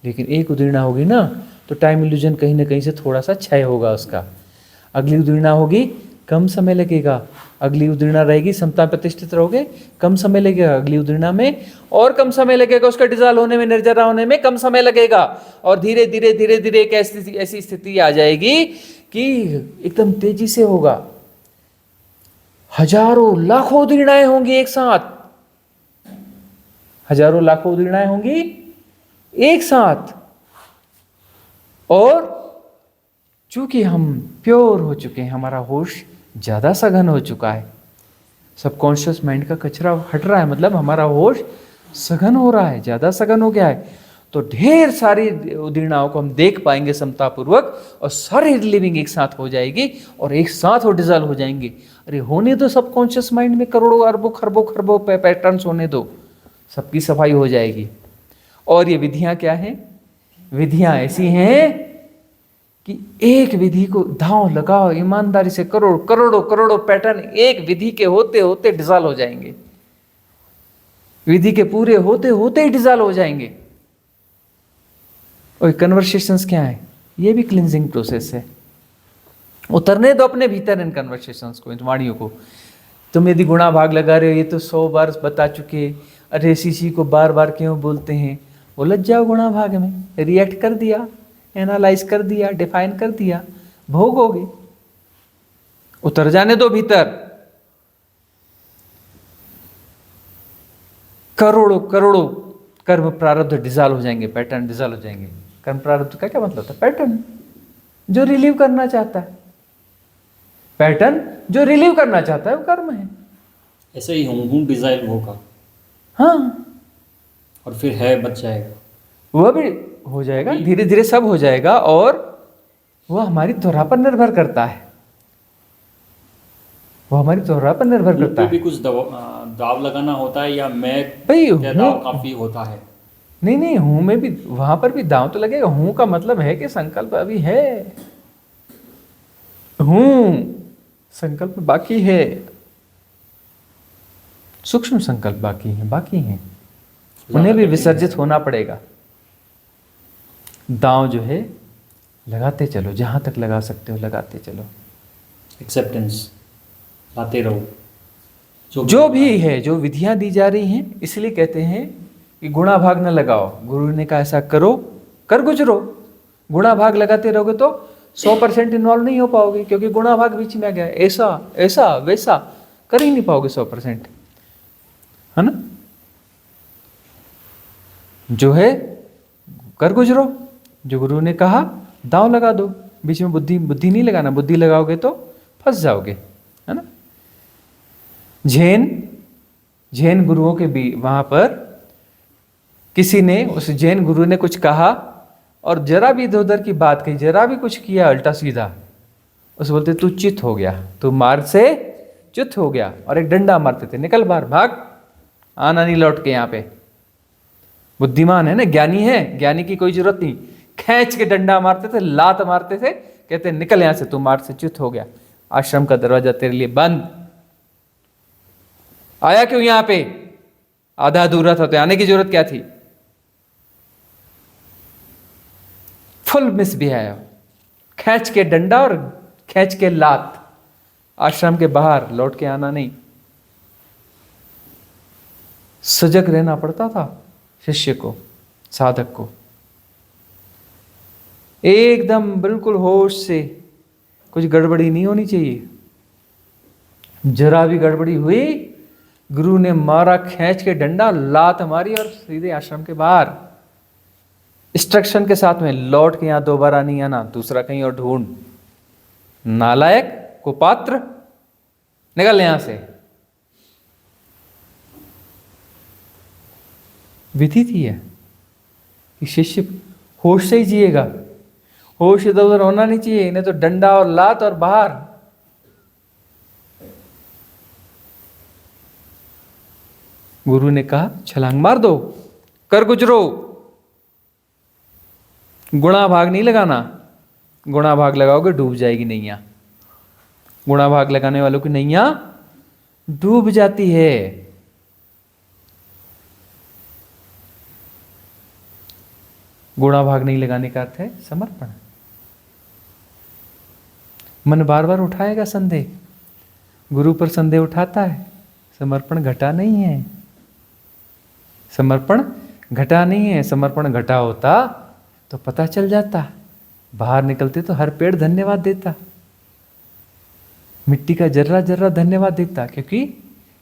लेकिन एक उदीर्णा होगी ना, तो टाइम इल्यूजन कहीं ना कहीं से थोड़ा सा क्षय होगा उसका। अगली उदीर्णा होगी, कम समय लगेगा। अगली उदीर्णा रहेगी, समता प्रतिष्ठित रहोगे, कम समय लगेगा। अगली उदीर्णा में और कम समय लगेगा, उसका डिसॉल्व होने में, निर्जरा होने में कम समय लगेगा। और धीरे धीरे एक ऐसी स्थिति आ जाएगी कि एकदम तेजी से होगा। हजारों लाखों उदीर्णाएं होंगी एक साथ, हजारों लाखों उदीर्णाएं होंगी एक साथ। और चूंकि हम प्योर हो चुके हैं, हमारा होश ज्यादा सघन हो चुका है, सबकॉन्शियस माइंड का कचरा हट रहा है, मतलब हमारा होश सघन हो रहा है, ज़्यादा सघन हो गया है। तो ढेर सारी उदीर्णाओं को हम देख पाएंगे समतापूर्वक, और सारी लिविंग एक साथ हो जाएगी और एक साथ वो डिजॉल्व हो जाएंगे। अरे होने दो सबकॉन्शियस माइंड में करोड़ों अरबों खरबों खरबों पैटर्न्स होने दो, सबकी सफाई हो जाएगी। और ये विधियां क्या हैं? विधियां ऐसी हैं कि एक विधि को दांव लगाओ ईमानदारी से, करोड़ों करोड़ों करोड़ों पैटर्न एक विधि के होते होते डिजॉल्व हो जाएंगे, विधि के पूरे होते होते ही डिजॉल्व हो जाएंगे। और कन्वर्सेशंस क्या है? ये भी क्लिनजिंग प्रोसेस है। उतरने दो अपने भीतर इन कन्वर्सेशंस को, इन वाणियों को। तुम यदि गुणा भाग लगा रहे हो, ये तो 100 बार बता चुके, अरे इसी को बार बार क्यों बोलते हैं? उलझ जाओ गुणा भाग में, रिएक्ट कर दिया, एनालाइज कर दिया, डिफाइन कर दिया, भोगोगे। उतर जाने दो भीतर। करोड़ों करोड़ों कर्म प्रारब्ध डिजॉल्व हो जाएंगे, पैटर्न डिजॉल्व हो जाएंगे। कर्म प्रारब्ध का क्या मतलब था? पैटर्न जो रिलीव करना चाहता है, पैटर्न जो रिलीव करना चाहता है वो कर्म है। ऐसे ही हूँ डिजाइल होगा, हाँ, और फिर है बच जाएगा, वह भी हो जाएगा, धीरे धीरे सब हो जाएगा। और वह हमारी त्वरा पर निर्भर करता है, वो हमारी त्वरा पर निर्भर करता भी है। कुछ दाव लगाना होता है, या मैं भाई क्या दाव काफी होता है? नहीं नहीं, हूं में भी, वहां पर भी दांव तो लगेगा। हूं का मतलब है कि संकल्प अभी है, हूं संकल्प बाकी है, सूक्ष्म संकल्प बाकी हैं, उन्हें भी विसर्जित होना पड़ेगा। दांव जो है लगाते चलो, जहां तक लगा सकते हो लगाते चलो। एक्सेप्टेंस लाते रहो। जो भी है, जो विधियां दी जा रही हैं, इसलिए कहते हैं कि गुणा भाग न लगाओ। गुरु ने कहा ऐसा करो, कर गुजरो। गुणा भाग लगाते रहोगे तो 100% इन्वॉल्व नहीं हो पाओगे, क्योंकि गुणा भाग बीच में आ गया। ऐसा ऐसा वैसा कर ही नहीं पाओगे 100%, है ना? जो है कर गुजरो, जो गुरु ने कहा दांव लगा दो। बीच में बुद्धि नहीं लगाना, बुद्धि लगाओगे तो फंस जाओगे, है ना? जैन गुरुओं के भी वहां पर किसी ने, उस जैन गुरु ने कुछ कहा और जरा भी इधर उधर की बात कही, जरा भी कुछ किया उल्टा सीधा, उसे बोलते तू चित हो गया, तू मार्ग से च्युत हो गया। और एक डंडा मारते थे, निकल बाहर, भाग, आना नहीं लौट के यहाँ पे। बुद्धिमान है ना, ज्ञानी है, ज्ञानी की कोई जरूरत नहीं, खींच के डंडा मारते थे, लात मारते थे, कहते निकल यहां से, तू मार्ग से च्युत हो गया, आश्रम का दरवाजा तेरे लिए बंद। आया क्यों यहाँ पे? आधा अधूरा था तो आने की जरूरत क्या थी? फुल मिसबिहेव, खींच के डंडा और खींच के लात, आश्रम के बाहर, लौट के आना नहीं। सजग रहना पड़ता था शिष्य को, साधक को, एकदम बिल्कुल होश से, कुछ गड़बड़ी नहीं होनी चाहिए। जरा भी गड़बड़ी हुई, गुरु ने मारा खींच के डंडा, लात मारी और सीधे आश्रम के बाहर, इंस्ट्रक्शन के साथ में, लौट के यहां दोबारा नहीं आना, दूसरा कहीं और ढूंढ, नालायक, कुपात्र, निकल यहां से। विधि थी है कि शिष्य होश से ही जिएगा, होश इधर उधर होना नहीं चाहिए, नहीं तो डंडा और लात और बाहर। गुरु ने कहा छलांग मार दो, कर गुजरो, गुणा भाग नहीं लगाना। गुणा भाग लगाओगे डूब जाएगी नैया, गुणा भाग लगाने वालों की नैया डूब जाती है। गुणा भाग नहीं लगाने का अर्थ है समर्पण। मन बार बार उठाएगा संदेह, गुरु पर संदेह उठाता है, समर्पण घटा नहीं है, समर्पण घटा नहीं है। समर्पण घटा होता तो पता चल जाता, बाहर निकलते तो हर पेड़ धन्यवाद देता, मिट्टी का जर्रा जर्रा धन्यवाद देता, क्योंकि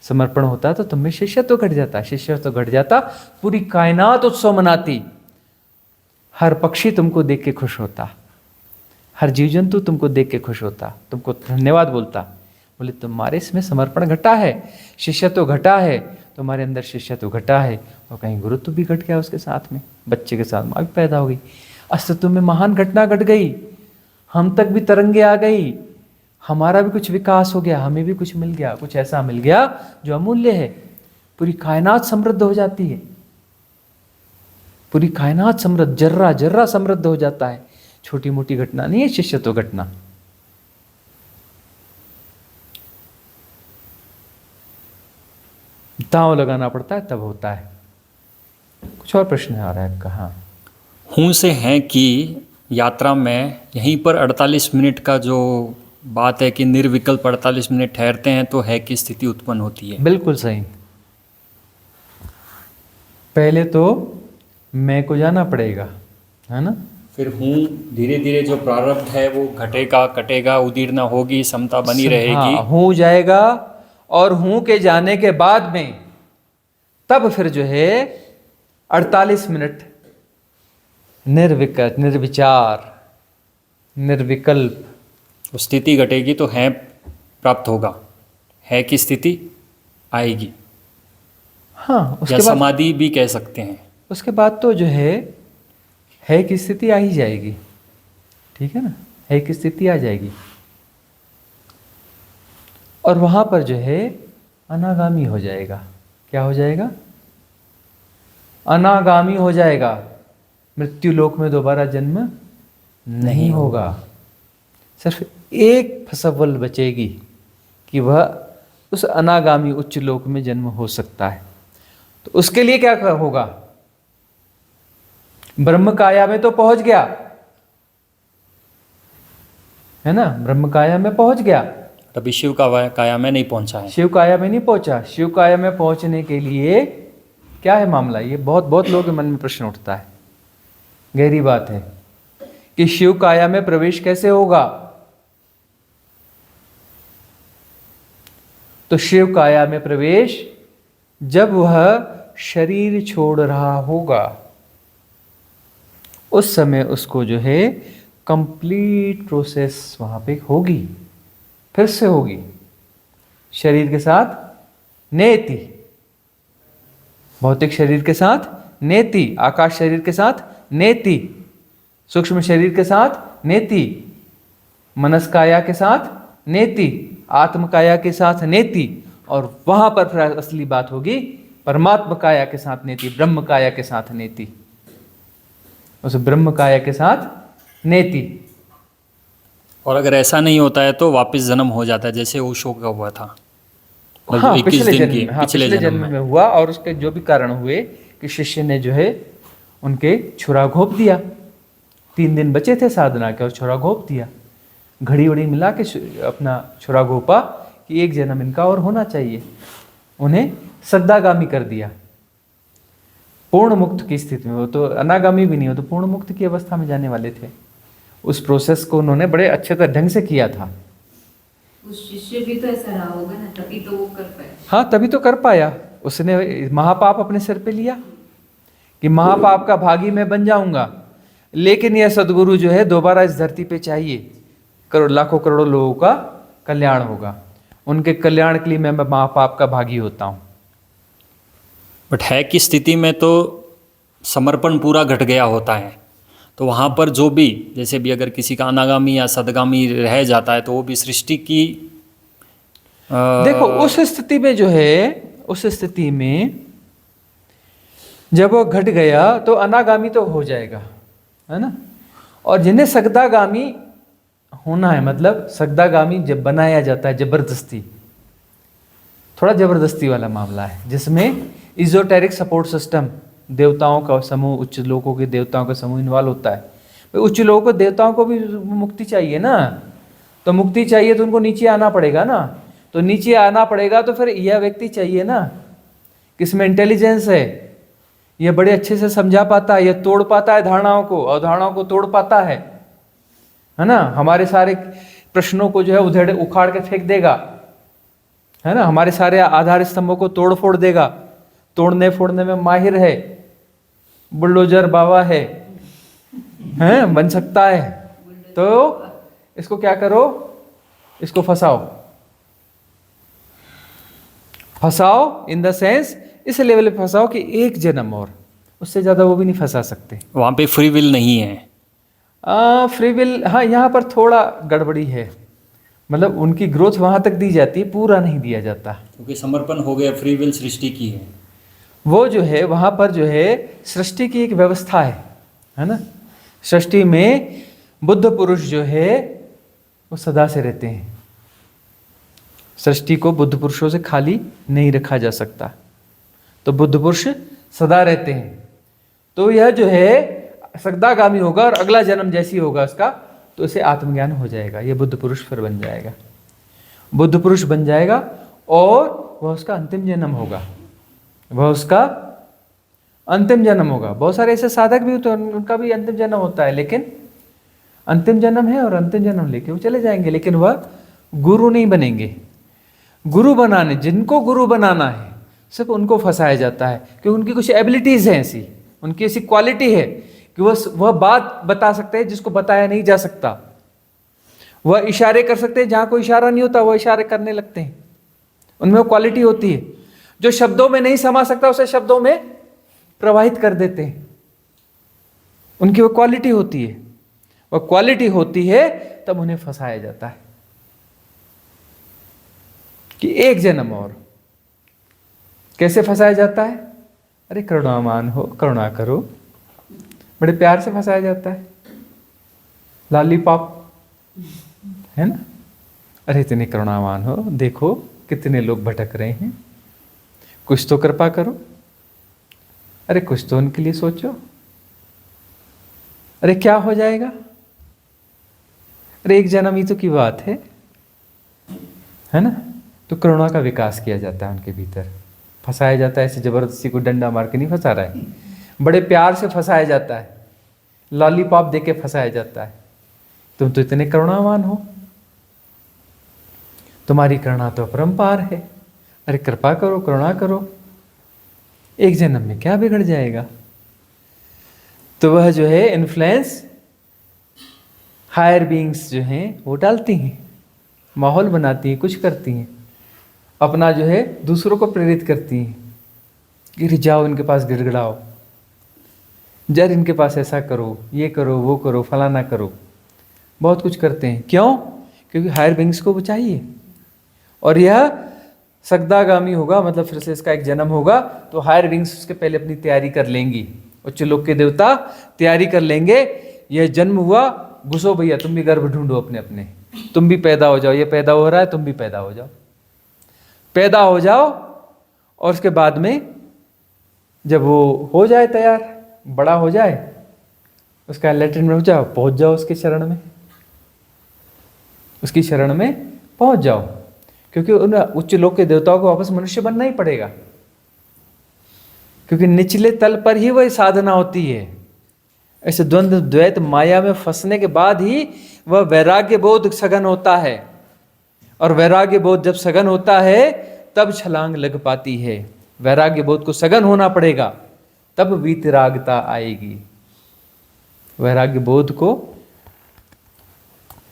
समर्पण होता तो तुम में शिष्यत्व घट जाता, शिष्यत्व घट जाता, पूरी कायनात उत्सव मनाती, हर पक्षी तुमको देख के खुश होता, हर जीव जंतु तुमको देख के खुश होता, तुमको धन्यवाद बोलता। बोले तुम्हारे इसमें समर्पण घटा है, शिष्यत्व घटा है, तुम्हारे अंदर शिष्यत्व घटा है, और कहीं गुरुत्व भी घट गया उसके साथ में, बच्चे के साथ माँ भी पैदा हो गई, अस्तित्व में महान घटना घट गई, हम तक भी तरंगे आ गई, हमारा भी कुछ विकास हो गया, हमें भी कुछ मिल गया, कुछ ऐसा मिल गया जो अमूल्य है। पूरी कायनात समृद्ध हो जाती है, पूरी कायनात समृद्ध, जर्रा जर्रा समृद्ध हो जाता है। छोटी मोटी घटना नहीं है शिष्यत्व घटना। दांव लगाना पड़ता है तब होता है। कुछ और प्रश्न आ रहा है आपका? हाँ, हूँ से हैं कि यात्रा में यहीं पर 48 मिनट का जो बात है कि निर्विकल्प 48 मिनट ठहरते हैं तो है की स्थिति उत्पन्न होती है। बिल्कुल सही। पहले तो मैं को जाना पड़ेगा, है ना, फिर हूँ धीरे धीरे जो प्रारब्ध है वो घटेगा कटेगा, उदीर्णा होगी, समता बनी रहेगी। हाँ, हूँ जाएगा, और हूँ के जाने के बाद में तब फिर जो है 48 मिनट निर्विकल्प, निर्विचार, निर्विकल्प स्थिति घटेगी तो है प्राप्त होगा, है की स्थिति आएगी। हाँ, उसके या बाद समाधि भी कह सकते हैं। उसके बाद तो जो है की स्थिति आ ही जाएगी, ठीक है ना, है की स्थिति आ जाएगी, और वहां पर जो है अनागामी हो जाएगा। क्या हो जाएगा? अनागामी हो जाएगा। मृत्यु लोक में दोबारा जन्म नहीं होगा। सिर्फ एक फसवल बचेगी कि वह उस अनागामी उच्च लोक में जन्म हो सकता है। तो उसके लिए क्या होगा? ब्रह्म काया में तो पहुंच गया, है ना, ब्रह्म काया में पहुंच गया, अभी शिव का काया में नहीं पहुंचा है। शिव काया में नहीं पहुंचा। शिव काया में पहुंचने के लिए क्या है मामला? ये बहुत बहुत लोगों के मन में प्रश्न उठता है। गहरी बात है कि शिव काया में प्रवेश कैसे होगा? तो शिव काया में प्रवेश जब वह शरीर छोड़ रहा होगा, उस समय उसको जो है कंप्लीट प्रोसेस वहां पे होगी, फिर से होगी। शरीर के साथ नेति, भौतिक शरीर के साथ नेति, आकाश शरीर के साथ नेति, सूक्ष्म शरीर के साथ नेति, मनस्काया के साथ नेति, आत्मकाया के साथ नेति, और वहां पर फिर असली बात होगी परमात्म काया के साथ नेति, ब्रह्म काया के साथ नेति, उस ब्रह्म काया के साथ नेति। और अगर ऐसा नहीं होता है तो वापस जन्म हो जाता है, जैसे ओशो का हुआ था। हाँ, 21 पिछले दिन जन्म की में, हाँ, पिछले जन्म में हुआ, और उसके जो भी कारण हुए कि शिष्य ने जो है उनके छुरा घोंप दिया। 3 दिन बचे थे साधना के और छुरा घोंप दिया, घड़ी वड़ी मिला के अपना छुरा घोंपा कि एक जन्म इनका और होना चाहिए। उन्हें सद्दागामी कर दिया, पूर्ण मुक्त की स्थिति में। वो तो अनागामी भी नहीं, हो तो पूर्ण मुक्त की अवस्था में जाने वाले थे। उस प्रोसेस को उन्होंने बड़े अच्छे ढंग से किया था। उस शिष्य भी तो ऐसा रहा होगा ना, तभी तो वो कर पाया। हाँ, तभी तो कर पाया। उसने महापाप अपने सिर पे लिया कि महापाप का भागी मैं बन जाऊंगा, लेकिन यह सदगुरु जो है दोबारा इस धरती पे चाहिए, लाखों करोड़ों लोगों का कल्याण होगा, उनके कल्याण के लिए मैं महापाप का भागी होता हूँ। बट है की स्थिति में तो समर्पण पूरा घट गया होता है, तो वहाँ पर जो भी, जैसे भी अगर किसी का अनागामी या सदगामी रह जाता है तो वो भी सृष्टि की देखो उस स्थिति में जो है, उस स्थिति में जब वो घट गया तो अनागामी तो हो जाएगा, है ना। और जिन्हें सगदागामी होना है, मतलब सगदागामी जब बनाया जाता है जबरदस्ती, थोड़ा जबरदस्ती वाला मामला है, जिसमें इजोटेरिक सपोर्ट सिस्टम, देवताओं का समूह, उच्च लोगों के देवताओं का समूह इन्वॉल्व होता है। भाई उच्च लोगों को, देवताओं को भी मुक्ति चाहिए ना, तो मुक्ति चाहिए तो उनको नीचे आना पड़ेगा ना, तो नीचे आना पड़ेगा तो फिर यह व्यक्ति चाहिए ना किसमें इंटेलिजेंस है, यह बड़े अच्छे से समझा पाता है, यह तोड़ पाता है धारणाओं को, और धारणाओं को तोड़ पाता है ना। हमारे सारे प्रश्नों को जो है उधेड़ उखाड़ के फेंक देगा, है ना, हमारे सारे आधार स्तंभों को तोड़ फोड़ देगा, तोड़ने फोड़ने में माहिर है, बुलडोजर बाबा है, बन सकता है। तो इसको क्या करो, इसको फंसाओ, फंसाओ इन द सेंस इस लेवल पे फंसाओ कि एक जन्म और, उससे ज़्यादा वो भी नहीं फंसा सकते। वहाँ पे फ्री विल नहीं है। फ्री विल, हाँ यहाँ पर थोड़ा गड़बड़ी है, मतलब उनकी ग्रोथ वहाँ तक दी जाती है, पूरा नहीं दिया जाता। क्योंकि समर्पण हो गया, फ्री विल सृष्टि की है। वो जो है वहाँ पर जो है सृष्टि की एक व्यवस्था है ना। सृष्टि में बुद्ध पुरुष जो है वो सदा से रहते हैं। सृष्टि को बुद्ध पुरुषों से खाली नहीं रखा जा सकता, तो बुद्ध पुरुष सदा रहते हैं। तो यह जो है सदागामी होगा और अगला जन्म जैसी होगा उसका, तो इसे आत्मज्ञान हो जाएगा, ये बुद्ध पुरुष फिर बन जाएगा, बुद्ध पुरुष बन जाएगा और वह उसका अंतिम जन्म होगा, वह उसका अंतिम जन्म होगा। बहुत सारे ऐसे साधक भी होते हैं, उनका भी अंतिम जन्म होता है, लेकिन अंतिम जन्म है और अंतिम जन्म लेके वो चले जाएंगे, लेकिन वह गुरु नहीं बनेंगे। गुरु बनाने, जिनको गुरु बनाना है सिर्फ उनको फंसाया जाता है, क्योंकि उनकी कुछ एबिलिटीज हैं ऐसी, उनकी ऐसी क्वालिटी है कि वह बात बता सकते हैं जिसको बताया नहीं जा सकता। वह इशारे कर सकते हैं जहां कोई इशारा नहीं होता, वह इशारे करने लगते हैं। उनमें वो क्वालिटी होती है। जो शब्दों में नहीं समा सकता उसे शब्दों में प्रवाहित कर देते हैं, उनकी वो क्वालिटी होती है। वह क्वालिटी होती है तब उन्हें फंसाया जाता है कि एक जन्म और। कैसे फंसाया जाता है? अरे करुणावान हो, करुणा करो, बड़े प्यार से फंसाया जाता है। लॉलीपॉप है ना, अरे इतने करुणावान हो, देखो कितने लोग भटक रहे हैं, कुछ तो कृपा करो, अरे कुछ तो उनके लिए सोचो, अरे क्या हो जाएगा, अरे एक जन्म ही तो की बात है ना। तो करुणा का विकास किया जाता है उनके भीतर, फंसाया जाता है। ऐसे जबरदस्ती को डंडा मार के नहीं फंसा रहा है, बड़े प्यार से फंसाया जाता है, लॉलीपॉप देके फंसाया जाता है। तुम तो इतने करुणावान हो, तुम्हारी करुणा तो अपरंपार है, अरे कृपा करो, करुणा करो, एक जन्म में क्या बिगड़ जाएगा। तो वह जो है इन्फ्लुएंस हायर बीइंग्स जो हैं वो डालती हैं, माहौल बनाती हैं, कुछ करती हैं, अपना जो है दूसरों को प्रेरित करती हैं कि जाओ इनके पास गिड़गिड़ाओ, जर इनके पास ऐसा करो, ये करो, वो करो, फलाना करो, बहुत कुछ करते हैं। क्यों? क्योंकि हायर बीइंग्स को वो चाहिए। और यह सगदागामी होगा, मतलब फिर से इसका एक जन्म होगा, तो हायर बीइंग्स उसके पहले अपनी तैयारी कर लेंगी। उच्च लोक के देवता तैयारी कर लेंगे, यह जन्म हुआ, घुसो भैया, तुम भी गर्भ ढूंढो अपने अपने, तुम भी पैदा हो जाओ, ये पैदा हो रहा है, तुम भी पैदा हो जाओ, पैदा हो जाओ। और उसके बाद में जब वो हो जाए तैयार, बड़ा हो जाए, उसका लैट्रिन में हो जाओ, पहुंच जाओ उसके शरण में, उसकी शरण में पहुंच जाओ। क्योंकि उन उच्च लोक के देवताओं को वापस मनुष्य बनना ही पड़ेगा, क्योंकि निचले तल पर ही वही साधना होती है। ऐसे द्वंद्व द्वैत माया में फंसने के बाद ही वह वैराग्य बोध सघन होता है, और वैराग्य बोध जब सघन होता है तब छलांग लग पाती है। वैराग्य बोध को सघन होना पड़ेगा, तब वीतरागता आएगी। वैराग्य बोध को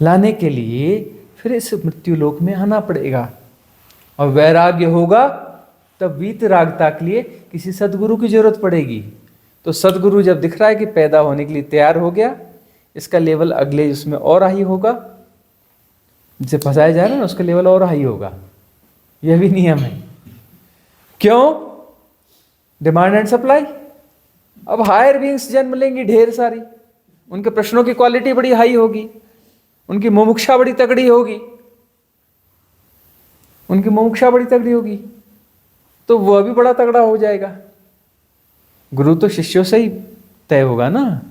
लाने के लिए फिर इस मृत्यु लोक में आना पड़ेगा, और वैराग्य होगा तब वीतरागता के लिए किसी सदगुरु की जरूरत पड़ेगी। तो सदगुरु जब दिख रहा है कि पैदा होने के लिए तैयार हो गया, इसका लेवल अगले उसमें और हाई होगा, जिसे फंसाया जा रहा है ना उसका लेवल और हाई होगा। यह भी नियम है। क्यों? Demand and supply. अब हायर बीइंग्स जन्म लेंगी ढेर सारी, उनके प्रश्नों की क्वालिटी बड़ी हाई होगी, उनकी मुमुक्षा बड़ी तगड़ी होगी, उनकी मुमुक्षा बड़ी तगड़ी होगी, तो वह भी बड़ा तगड़ा हो जाएगा। गुरु तो शिष्यों से ही तय होगा ना,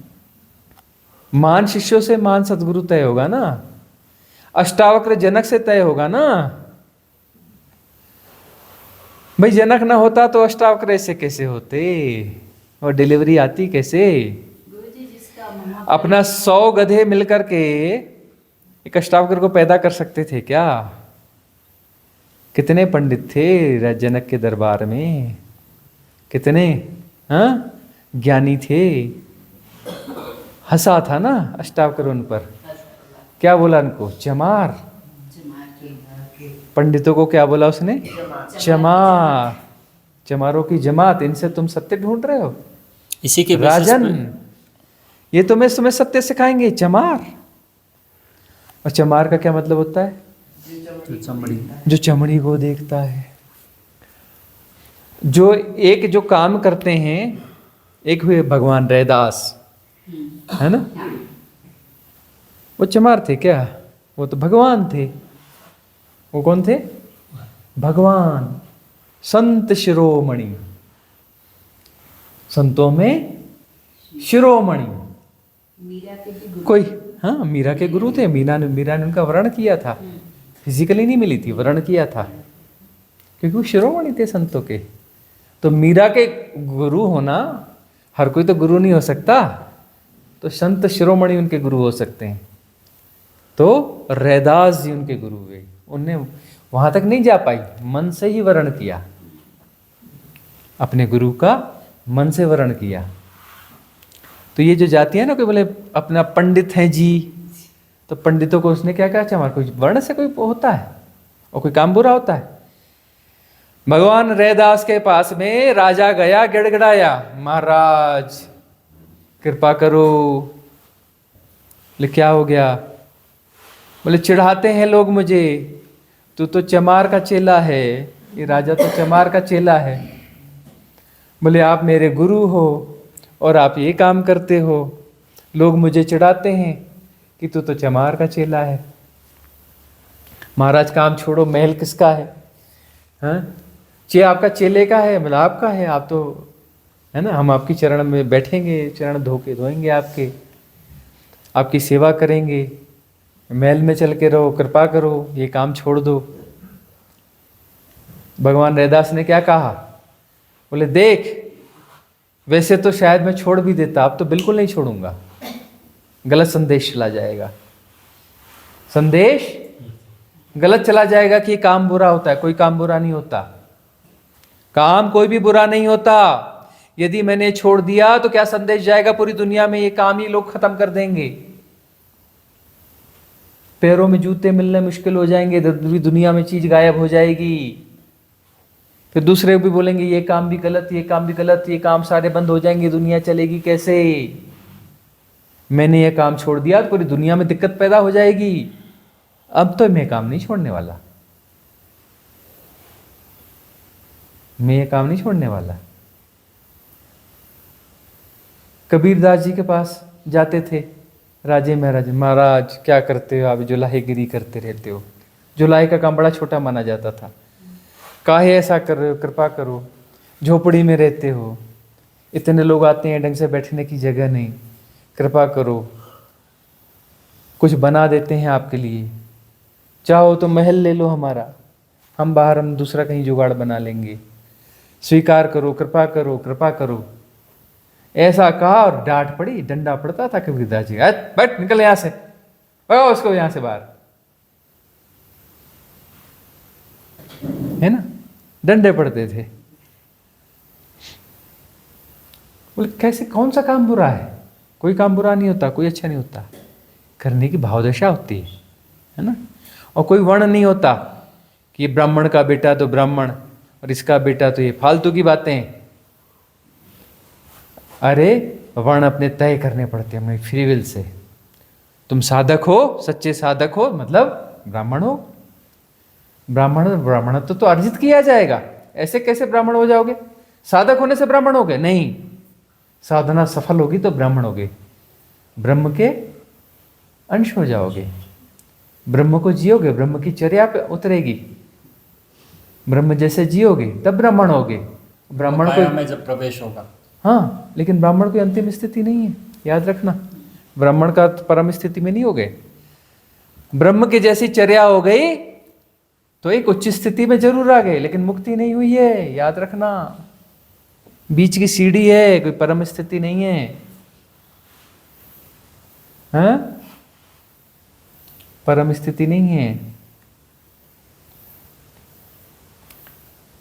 मान शिष्यों से, मान सदगुरु तय होगा ना, अष्टावक्र जनक से तय होगा ना। भाई जनक ना होता तो अष्टावक्र ऐसे कैसे होते, और डिलीवरी आती कैसे? गुरुजी जिसका अपना 100 गधे मिलकर के एक अष्टावक्र को पैदा कर सकते थे क्या? कितने पंडित थे जनक के दरबार में, कितने ज्ञानी थे। हंसा था ना अष्टावक्र उन पर, क्या बोला उनको? चमार। जमा के पंडितों को क्या बोला उसने? चमार, चमारों की जमात, इनसे तुम सत्य ढूंढ रहे हो? इसी के बेसिस राजन, पे ये तुम्हें सत्य सिखाएंगे, चमार। और चमार का क्या मतलब होता है? जो चमड़ी को देखता है। जो काम करते हैं, एक हुए भगवान रैदास, है ना? वो चमार थे क्या? वो तो भगवान थे। वो कौन थे? भगवान, संत शिरोमणि, संतों में शिरोमणि। मीरा के भी गुरु। कोई, हाँ, मीरा के गुरु थे। मीरा ने उनका वर्ण किया था, फिजिकली नहीं मिली थी, वर्ण किया था, क्योंकि वो शिरोमणि थे संतों के। तो मीरा के गुरु होना, हर कोई तो गुरु नहीं हो सकता, तो संत शिरोमणि उनके गुरु हो सकते हैं। तो रैदास जी उनके गुरु हुए। उनने वहां तक नहीं जा पाई, मन से ही वर्ण किया, अपने गुरु का मन से वर्ण किया। तो ये जो जाती है ना, कोई बोले अपना पंडित हैं जी, तो पंडितों को उसने क्या कहा? चमार। कोई वर्ण से कोई होता है और कोई काम बुरा होता है? भगवान रैदास के पास में राजा गया, गिड़गिड़ाया, महाराज कृपा करो। बोले क्या हो गया? बोले चिढ़ाते हैं लोग मुझे, तू तो चमार का चेला है, ये राजा तो चमार का चेला है। बोले आप मेरे गुरु हो और आप ये काम करते हो, लोग मुझे चिढ़ाते हैं कि तू तो चमार का चेला है। महाराज काम छोड़ो, महल किसका है? हाँ, आपका चेले का है, मतलब आपका है, आप तो, है ना, हम आपकी चरण में बैठेंगे, चरण धोएंगे आपके, आपकी सेवा करेंगे, महल में चल के रहो, कृपा करो, ये काम छोड़ दो। भगवान रैदास ने क्या कहा? बोले देख, वैसे तो शायद मैं छोड़ भी देता, अब तो बिल्कुल नहीं छोड़ूंगा, गलत संदेश चला जाएगा, संदेश गलत चला जाएगा कि ये काम बुरा होता है। कोई काम बुरा नहीं होता, काम कोई भी बुरा नहीं होता। यदि मैंने छोड़ दिया तो क्या संदेश जाएगा पूरी दुनिया में? ये काम ही लोग खत्म कर देंगे, पैरों में जूते मिलने मुश्किल हो जाएंगे, पूरी दुनिया में चीज गायब हो जाएगी। फिर दूसरे भी बोलेंगे ये काम भी गलत, ये काम भी गलत, ये काम सारे बंद हो जाएंगे, दुनिया चलेगी कैसे? मैंने ये काम छोड़ दिया तो पूरी दुनिया में दिक्कत पैदा हो जाएगी। अब तो मैं काम नहीं छोड़ने वाला, मैं ये काम नहीं छोड़ने वाला। कबीरदास जी के पास जाते थे राजे महाराज, महाराज क्या करते हो आप, जुलाहीगिरी करते रहते हो। जुलाई का काम बड़ा छोटा माना जाता था। काहे ऐसा कर रहे हो, कृपा करो, झोपड़ी में रहते हो, इतने लोग आते हैं, ढंग से बैठने की जगह नहीं, कृपा करो, कुछ बना देते हैं आपके लिए, चाहो तो महल ले लो हमारा, हम बाहर, हम दूसरा कहीं जुगाड़ बना लेंगे, स्वीकार करो, कृपा करो, कृपा करो। ऐसा कहा और डांट पड़ी, डंडा पड़ता था कबीरदास जी, बैठ, निकल यहां से, भगाओ उसको यहां से बाहर, है ना, डंडे पड़ते थे। बोले कैसे, कौन सा काम बुरा है? कोई काम बुरा नहीं होता, कोई अच्छा नहीं होता, करने की भावदशा होती है ना। और कोई वर्ण नहीं होता कि ये ब्राह्मण का बेटा तो ब्राह्मण और इसका बेटा तो ये, फालतू की बातें। अरे वर्ण अपने तय करने पड़ते हैं अपने फ्री विल से। तुम साधक हो, सच्चे साधक हो, मतलब ब्राह्मण हो। ब्राह्मणत्व तो अर्जित किया जाएगा, ऐसे कैसे ब्राह्मण हो जाओगे? साधक होने से ब्राह्मण हो गए? नहीं, साधना सफल होगी तो ब्राह्मण होगे, ब्रह्म के अंश हो जाओगे, ब्रह्म को जियोगे, ब्रह्म की चर्या पे उतरेगी, ब्रह्म जैसे जियोगे तब ब्राह्मण होगे। ब्राह्मण को में जब प्रवेश होगा, हाँ, लेकिन ब्राह्मण कोई अंतिम स्थिति नहीं है, याद रखना। ब्राह्मण का परम स्थिति में नहीं हो गए, ब्रह्म की जैसी चर्या हो गई तो एक उच्च स्थिति में जरूर आ गए, लेकिन मुक्ति नहीं हुई है, याद रखना। बीच की सीढ़ी है, कोई परम स्थिति नहीं है, हाँ? परम स्थिति नहीं है।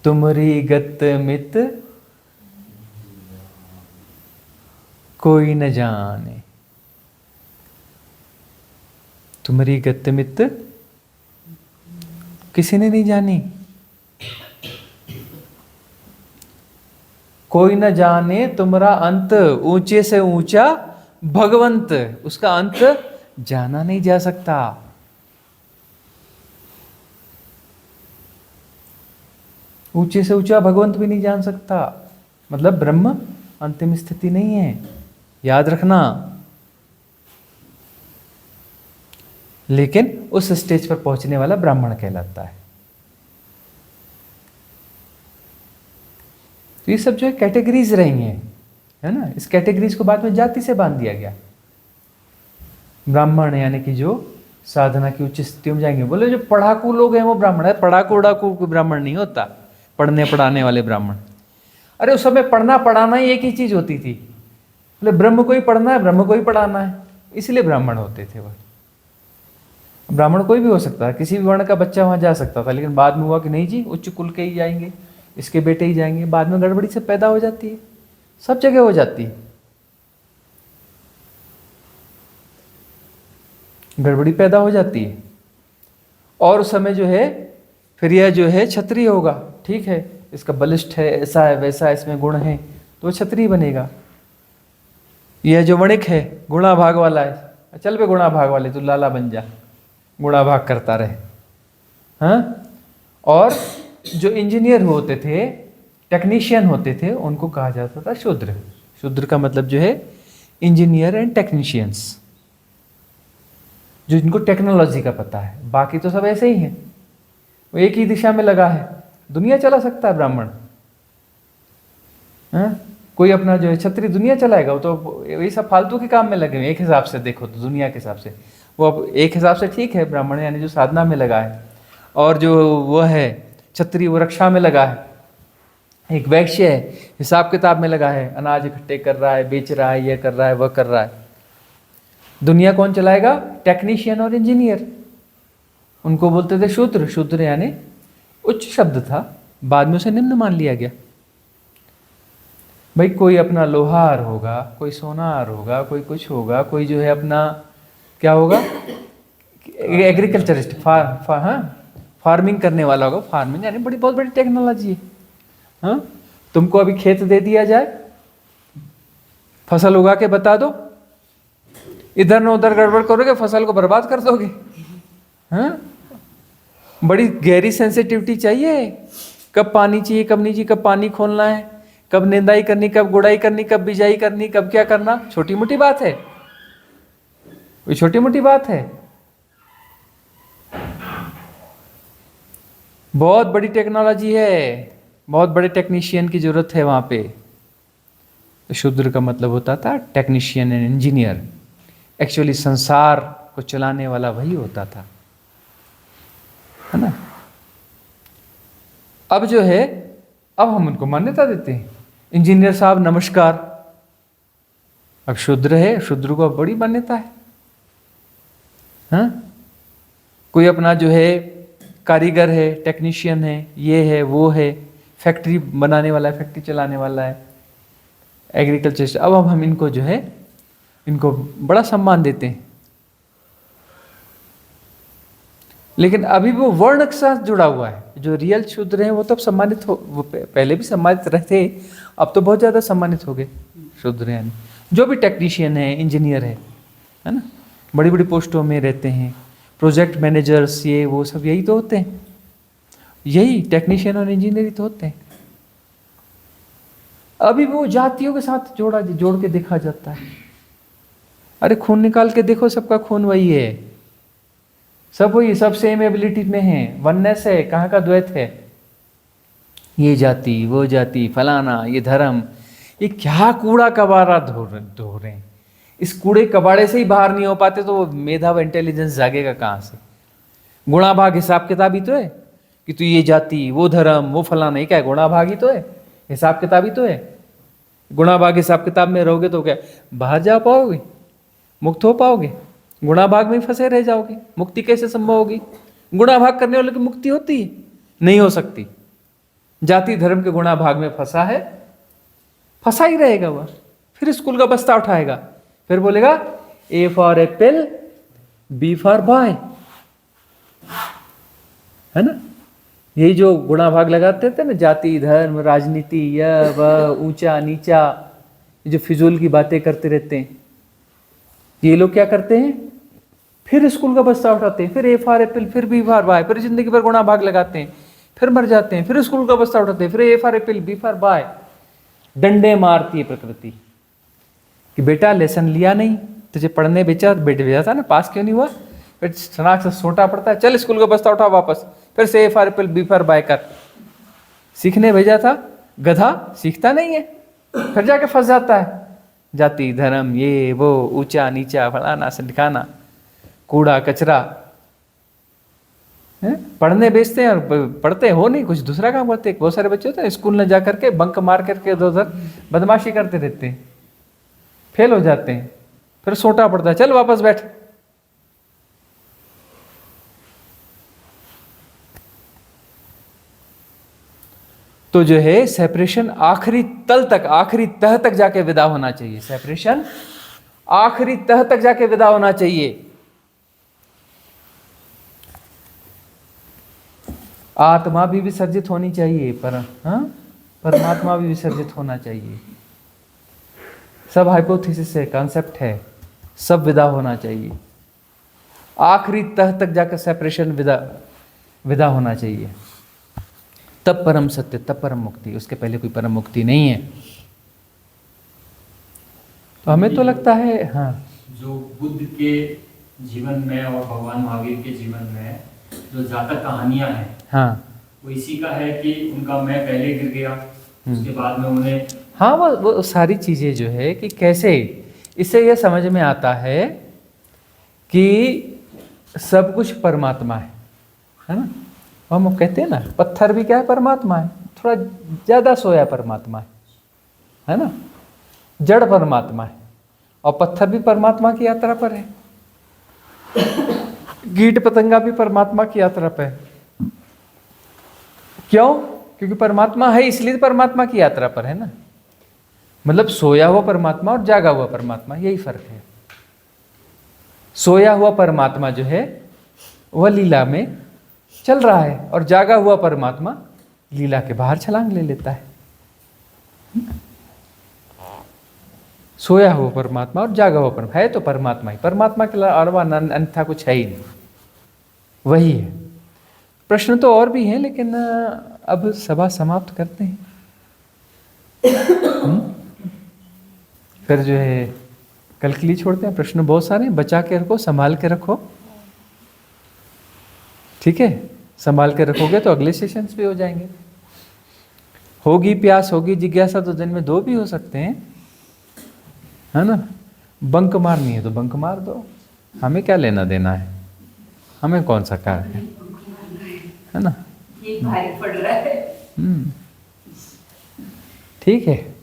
तुमरी गत मित कोई न जाने, तुम्हारी गत मित किसी ने नहीं जानी। कोई न जाने तुम्हारा अंत, ऊंचे से ऊंचा भगवंत, उसका अंत जाना नहीं जा सकता। ऊंचे से ऊंचा भगवंत भी नहीं जान सकता, मतलब ब्रह्म अंतिम स्थिति नहीं है, याद रखना। लेकिन उस स्टेज पर पहुंचने वाला ब्राह्मण कहलाता है। तो ये सब जो है कैटेगरीज रही हैं, है ना। इस कैटेगरीज को बाद में जाति से बांध दिया गया। ब्राह्मण यानी कि जो साधना की उच्च स्थितियों में जाएंगे। बोले जो पढ़ाकू लोग हैं वो ब्राह्मण है, पढ़ाकू उड़ाकू ब्राह्मण नहीं होता, पढ़ने पढ़ाने वाले ब्राह्मण। अरे उस समय पढ़ना पढ़ाना ही एक ही चीज होती थी। बोले ब्रह्म को ही पढ़ना है, ब्रह्म को ही पढ़ाना है, इसलिए ब्राह्मण होते थे वह। ब्राह्मण कोई भी हो सकता है, किसी भी वर्ण का बच्चा वहां जा सकता था, लेकिन बाद में हुआ कि नहीं जी उच्च कुल के ही जाएंगे, इसके बेटे ही जाएंगे। बाद में गड़बड़ी से पैदा हो जाती है, सब जगह हो जाती है गड़बड़ी पैदा हो जाती है। और उस समय जो है फिर यह जो है क्षत्रिय होगा, ठीक है, इसका बलिष्ठ है, ऐसा है वैसा है, इसमें गुण है, तो क्षत्रिय बनेगा। यह जो वणिक है गुणा भाग वाला है, चल बे गुणा भाग वाले तू लाला बन जा, गुणा भाग करता रहे। हाँ, और जो इंजीनियर होते थे, टेक्नीशियन होते थे, उनको कहा जाता था शूद्र। शूद्र का मतलब जो है इंजीनियर एंड टेक्नीशियंस, जो इनको टेक्नोलॉजी का पता है। बाकी तो सब ऐसे ही हैं, वो एक ही दिशा में लगा है, दुनिया चला सकता है ब्राह्मण। हाँ, कोई अपना जो है क्षत्रिय दुनिया चलाएगा, वो तो वही सब फालतू के काम में लगे हुए। एक हिसाब से देखो तो दुनिया के हिसाब से वो अब एक हिसाब से ठीक है, ब्राह्मण यानी जो साधना में लगा है, और जो वो है क्षत्रिय वो रक्षा में लगा है। एक वैश्य है हिसाब किताब में लगा है, अनाज इकट्ठे कर रहा है, बेच रहा है, ये कर रहा है, वह कर रहा है। दुनिया कौन चलाएगा? टेक्नीशियन और इंजीनियर। उनको बोलते थे शूद्र। शूद्र यानी उच्च शब्द था, बाद में उसे निम्न मान लिया गया। भाई कोई अपना लोहार होगा, कोई सोनार होगा, कोई कुछ होगा, कोई जो है अपना क्या होगा, एग्रीकल्चरिस्ट, फार्मिंग करने वाला होगा। फार्मिंग यानी बहुत बड़ी टेक्नोलॉजी है। हाँ, तुमको अभी खेत दे दिया जाए, फसल उगा के बता दो, इधर न उधर गड़बड़ करोगे फसल को बर्बाद कर दोगे। हाँ, बड़ी गहरी सेंसिटिविटी चाहिए, कब पानी चाहिए कब नहीं चाहिए, कब पानी खोलना है, कब निंदाई करनी, कब गुड़ाई करनी, कब बिजाई करनी, कब क्या करना। छोटी मोटी बात है, वो छोटी मोटी बात है, बहुत बड़ी टेक्नोलॉजी है, बहुत बड़े टेक्नीशियन की जरूरत है वहां पे। शूद्र का मतलब होता था टेक्नीशियन एंड इंजीनियर। एक्चुअली संसार को चलाने वाला वही होता था, है ना। अब जो है, अब हम उनको मान्यता देते हैं, इंजीनियर साहब नमस्कार। अब शूद्र है, शूद्र को अब बड़ी मान्यता है। हाँ, कोई अपना जो है कारीगर है, टेक्नीशियन है, ये है वो है, फैक्ट्री बनाने वाला है, फैक्ट्री चलाने वाला है, एग्रीकल्चर। अब हम इनको जो है, इनको बड़ा सम्मान देते हैं। लेकिन अभी वो वर्ण के साथ जुड़ा हुआ है। जो रियल शूद्र हैं वो तब सम्मानित हो, वो पहले भी सम्मानित रहते, अब तो बहुत ज़्यादा सम्मानित हो गए शूद्र। यानी जो भी टेक्नीशियन है, इंजीनियर है ना, बड़ी बड़ी पोस्टों में रहते हैं, प्रोजेक्ट मैनेजर्स, ये वो सब यही तो होते हैं, यही टेक्नीशियन और इंजीनियर ही तो होते हैं। अभी वो जातियों के साथ जोड़ के देखा जाता है। अरे खून निकाल के देखो, सबका खून वही है, सब वही, सब सेम एबिलिटी में है, वननेस है, कहाँ का द्वैत है। ये जाति, वो जाति, फलाना, ये धर्म, ये क्या कूड़ा कबाड़ा धो रहे हैं। इस कूड़े कबाड़े से ही बाहर नहीं हो पाते तो वो मेधा व इंटेलिजेंस जागेगा कहाँ से? गुणा भाग हिसाब किताब ही तो है कि तू ये जाति, वो धर्म, वो फलाना, ये क्या है? गुणा भाग ही तो है, हिसाब किताब ही तो है। गुणा भाग हिसाब किताब में रहोगे तो क्या बाहर जा पाओगे, मुक्त हो पाओगे? गुणा भाग में फंसे रह जाओगे, मुक्ति कैसे संभव होगी? गुणा भाग करने वालों की मुक्ति होती है? नहीं हो सकती। जाति धर्म के गुणा भाग में फंसा है, फंसा ही रहेगा वह। फिर स्कूल का बस्ता उठाएगा, फिर बोलेगा A for apple, B for boy, है ना। यही जो गुणा भाग लगाते थे ना, जाति धर्म राजनीति यह वह ऊंचा नीचा, ये जो फिजूल की बातें करते रहते हैं, ये लोग क्या करते हैं, फिर स्कूल का बस्ता उठाते हैं, फिर ए फॉर एप्पल, फिर बी फॉर बाय, फिर जिंदगी भर गुणा भाग लगाते हैं, फिर मर जाते हैं, फिर स्कूल का बस्ता उठाते हैं, फिर A for apple B for boy. डंडे मारती है प्रकृति कि बेटा लेसन लिया नहीं, तुझे पढ़ने भेजा था ना, पास क्यों नहीं हुआ, फिर सनाक से सोटा पड़ता है, चल स्कूल का बस्ता उठा वापस, फिर से A for apple B for boy कर। सीखने भेजा था, गधा सीखता नहीं है, फिर जाके फंस जाता है, जाति धर्म ये वो ऊंचा नीचा फलाना से दिखाना, कूड़ा कचरा। पढ़ने भेजते हैं और पढ़ते हो नहीं, कुछ दूसरा काम करते हैं। बहुत सारे बच्चे होते हैं स्कूल में जा करके बंक मार करके इधर उधर बदमाशी करते रहते हैं, फेल हो जाते हैं, फिर सोटा पड़ता है, चल वापस बैठ। तो जो है सेपरेशन आखिरी तल तक, आखिरी तह तक जाके विदा होना चाहिए। सेपरेशन आखिरी तह तक जाके विदा होना चाहिए। आत्मा भी विसर्जित होनी चाहिए, परमात्मा भी विसर्जित होना चाहिए। सब हाइपोथेसिस है, कॉन्सेप्ट है, सब विदा होना चाहिए। आखिरी तह तक जाकर सेपरेशन विदा होना चाहिए, तब परम सत्य, तब परम मुक्ति। उसके पहले कोई परम मुक्ति नहीं है। तो हमें तो लगता है हाँ, जो बुद्ध के जीवन में और भगवान महावीर के जीवन में जो जातक कहानियां हैं, हाँ, वो इसी का है कि उनका मैं पहले गिर गया, उसके बाद में उन्हें, हाँ, वो सारी चीजें जो है कि कैसे इससे यह समझ में आता है कि सब कुछ परमात्मा है ना। हम कहते हैं ना, पत्थर भी क्या है, परमात्मा है, थोड़ा ज्यादा सोया परमात्मा है ना, जड़ परमात्मा है, और पत्थर भी परमात्मा की यात्रा पर है, कीट पतंगा भी परमात्मा की यात्रा पर है। क्यों? क्योंकि परमात्मा है, इसलिए परमात्मा की यात्रा पर है ना। मतलब सोया हुआ परमात्मा और जागा हुआ परमात्मा, यही फर्क है। सोया हुआ परमात्मा जो है वह लीला में चल रहा है, और जागा हुआ परमात्मा लीला के बाहर छलांग ले लेता है। सोया हुआ परमात्मा और जागा हुआ परमात्मा है तो परमात्मा ही, परमात्मा के अलावा अन्यथा कुछ है ही नहीं, वही है। प्रश्न तो और भी हैं, लेकिन अब सभा समाप्त करते हैं। फिर जो है कल के लिए छोड़ते हैं। प्रश्न बहुत सारे हैं, बचा के रखो, संभाल के रखो, ठीक है। संभाल के रखोगे तो अगले सेशंस भी हो जाएंगे। होगी प्यास, होगी जिज्ञासा, तो दिन में 2 भी हो सकते हैं, है ना। बंक मारनी है तो बंक मार दो, हमें क्या लेना देना है, हमें कौन सा कार्य है ना। ये भारी पड़ रहा है। ठीक है।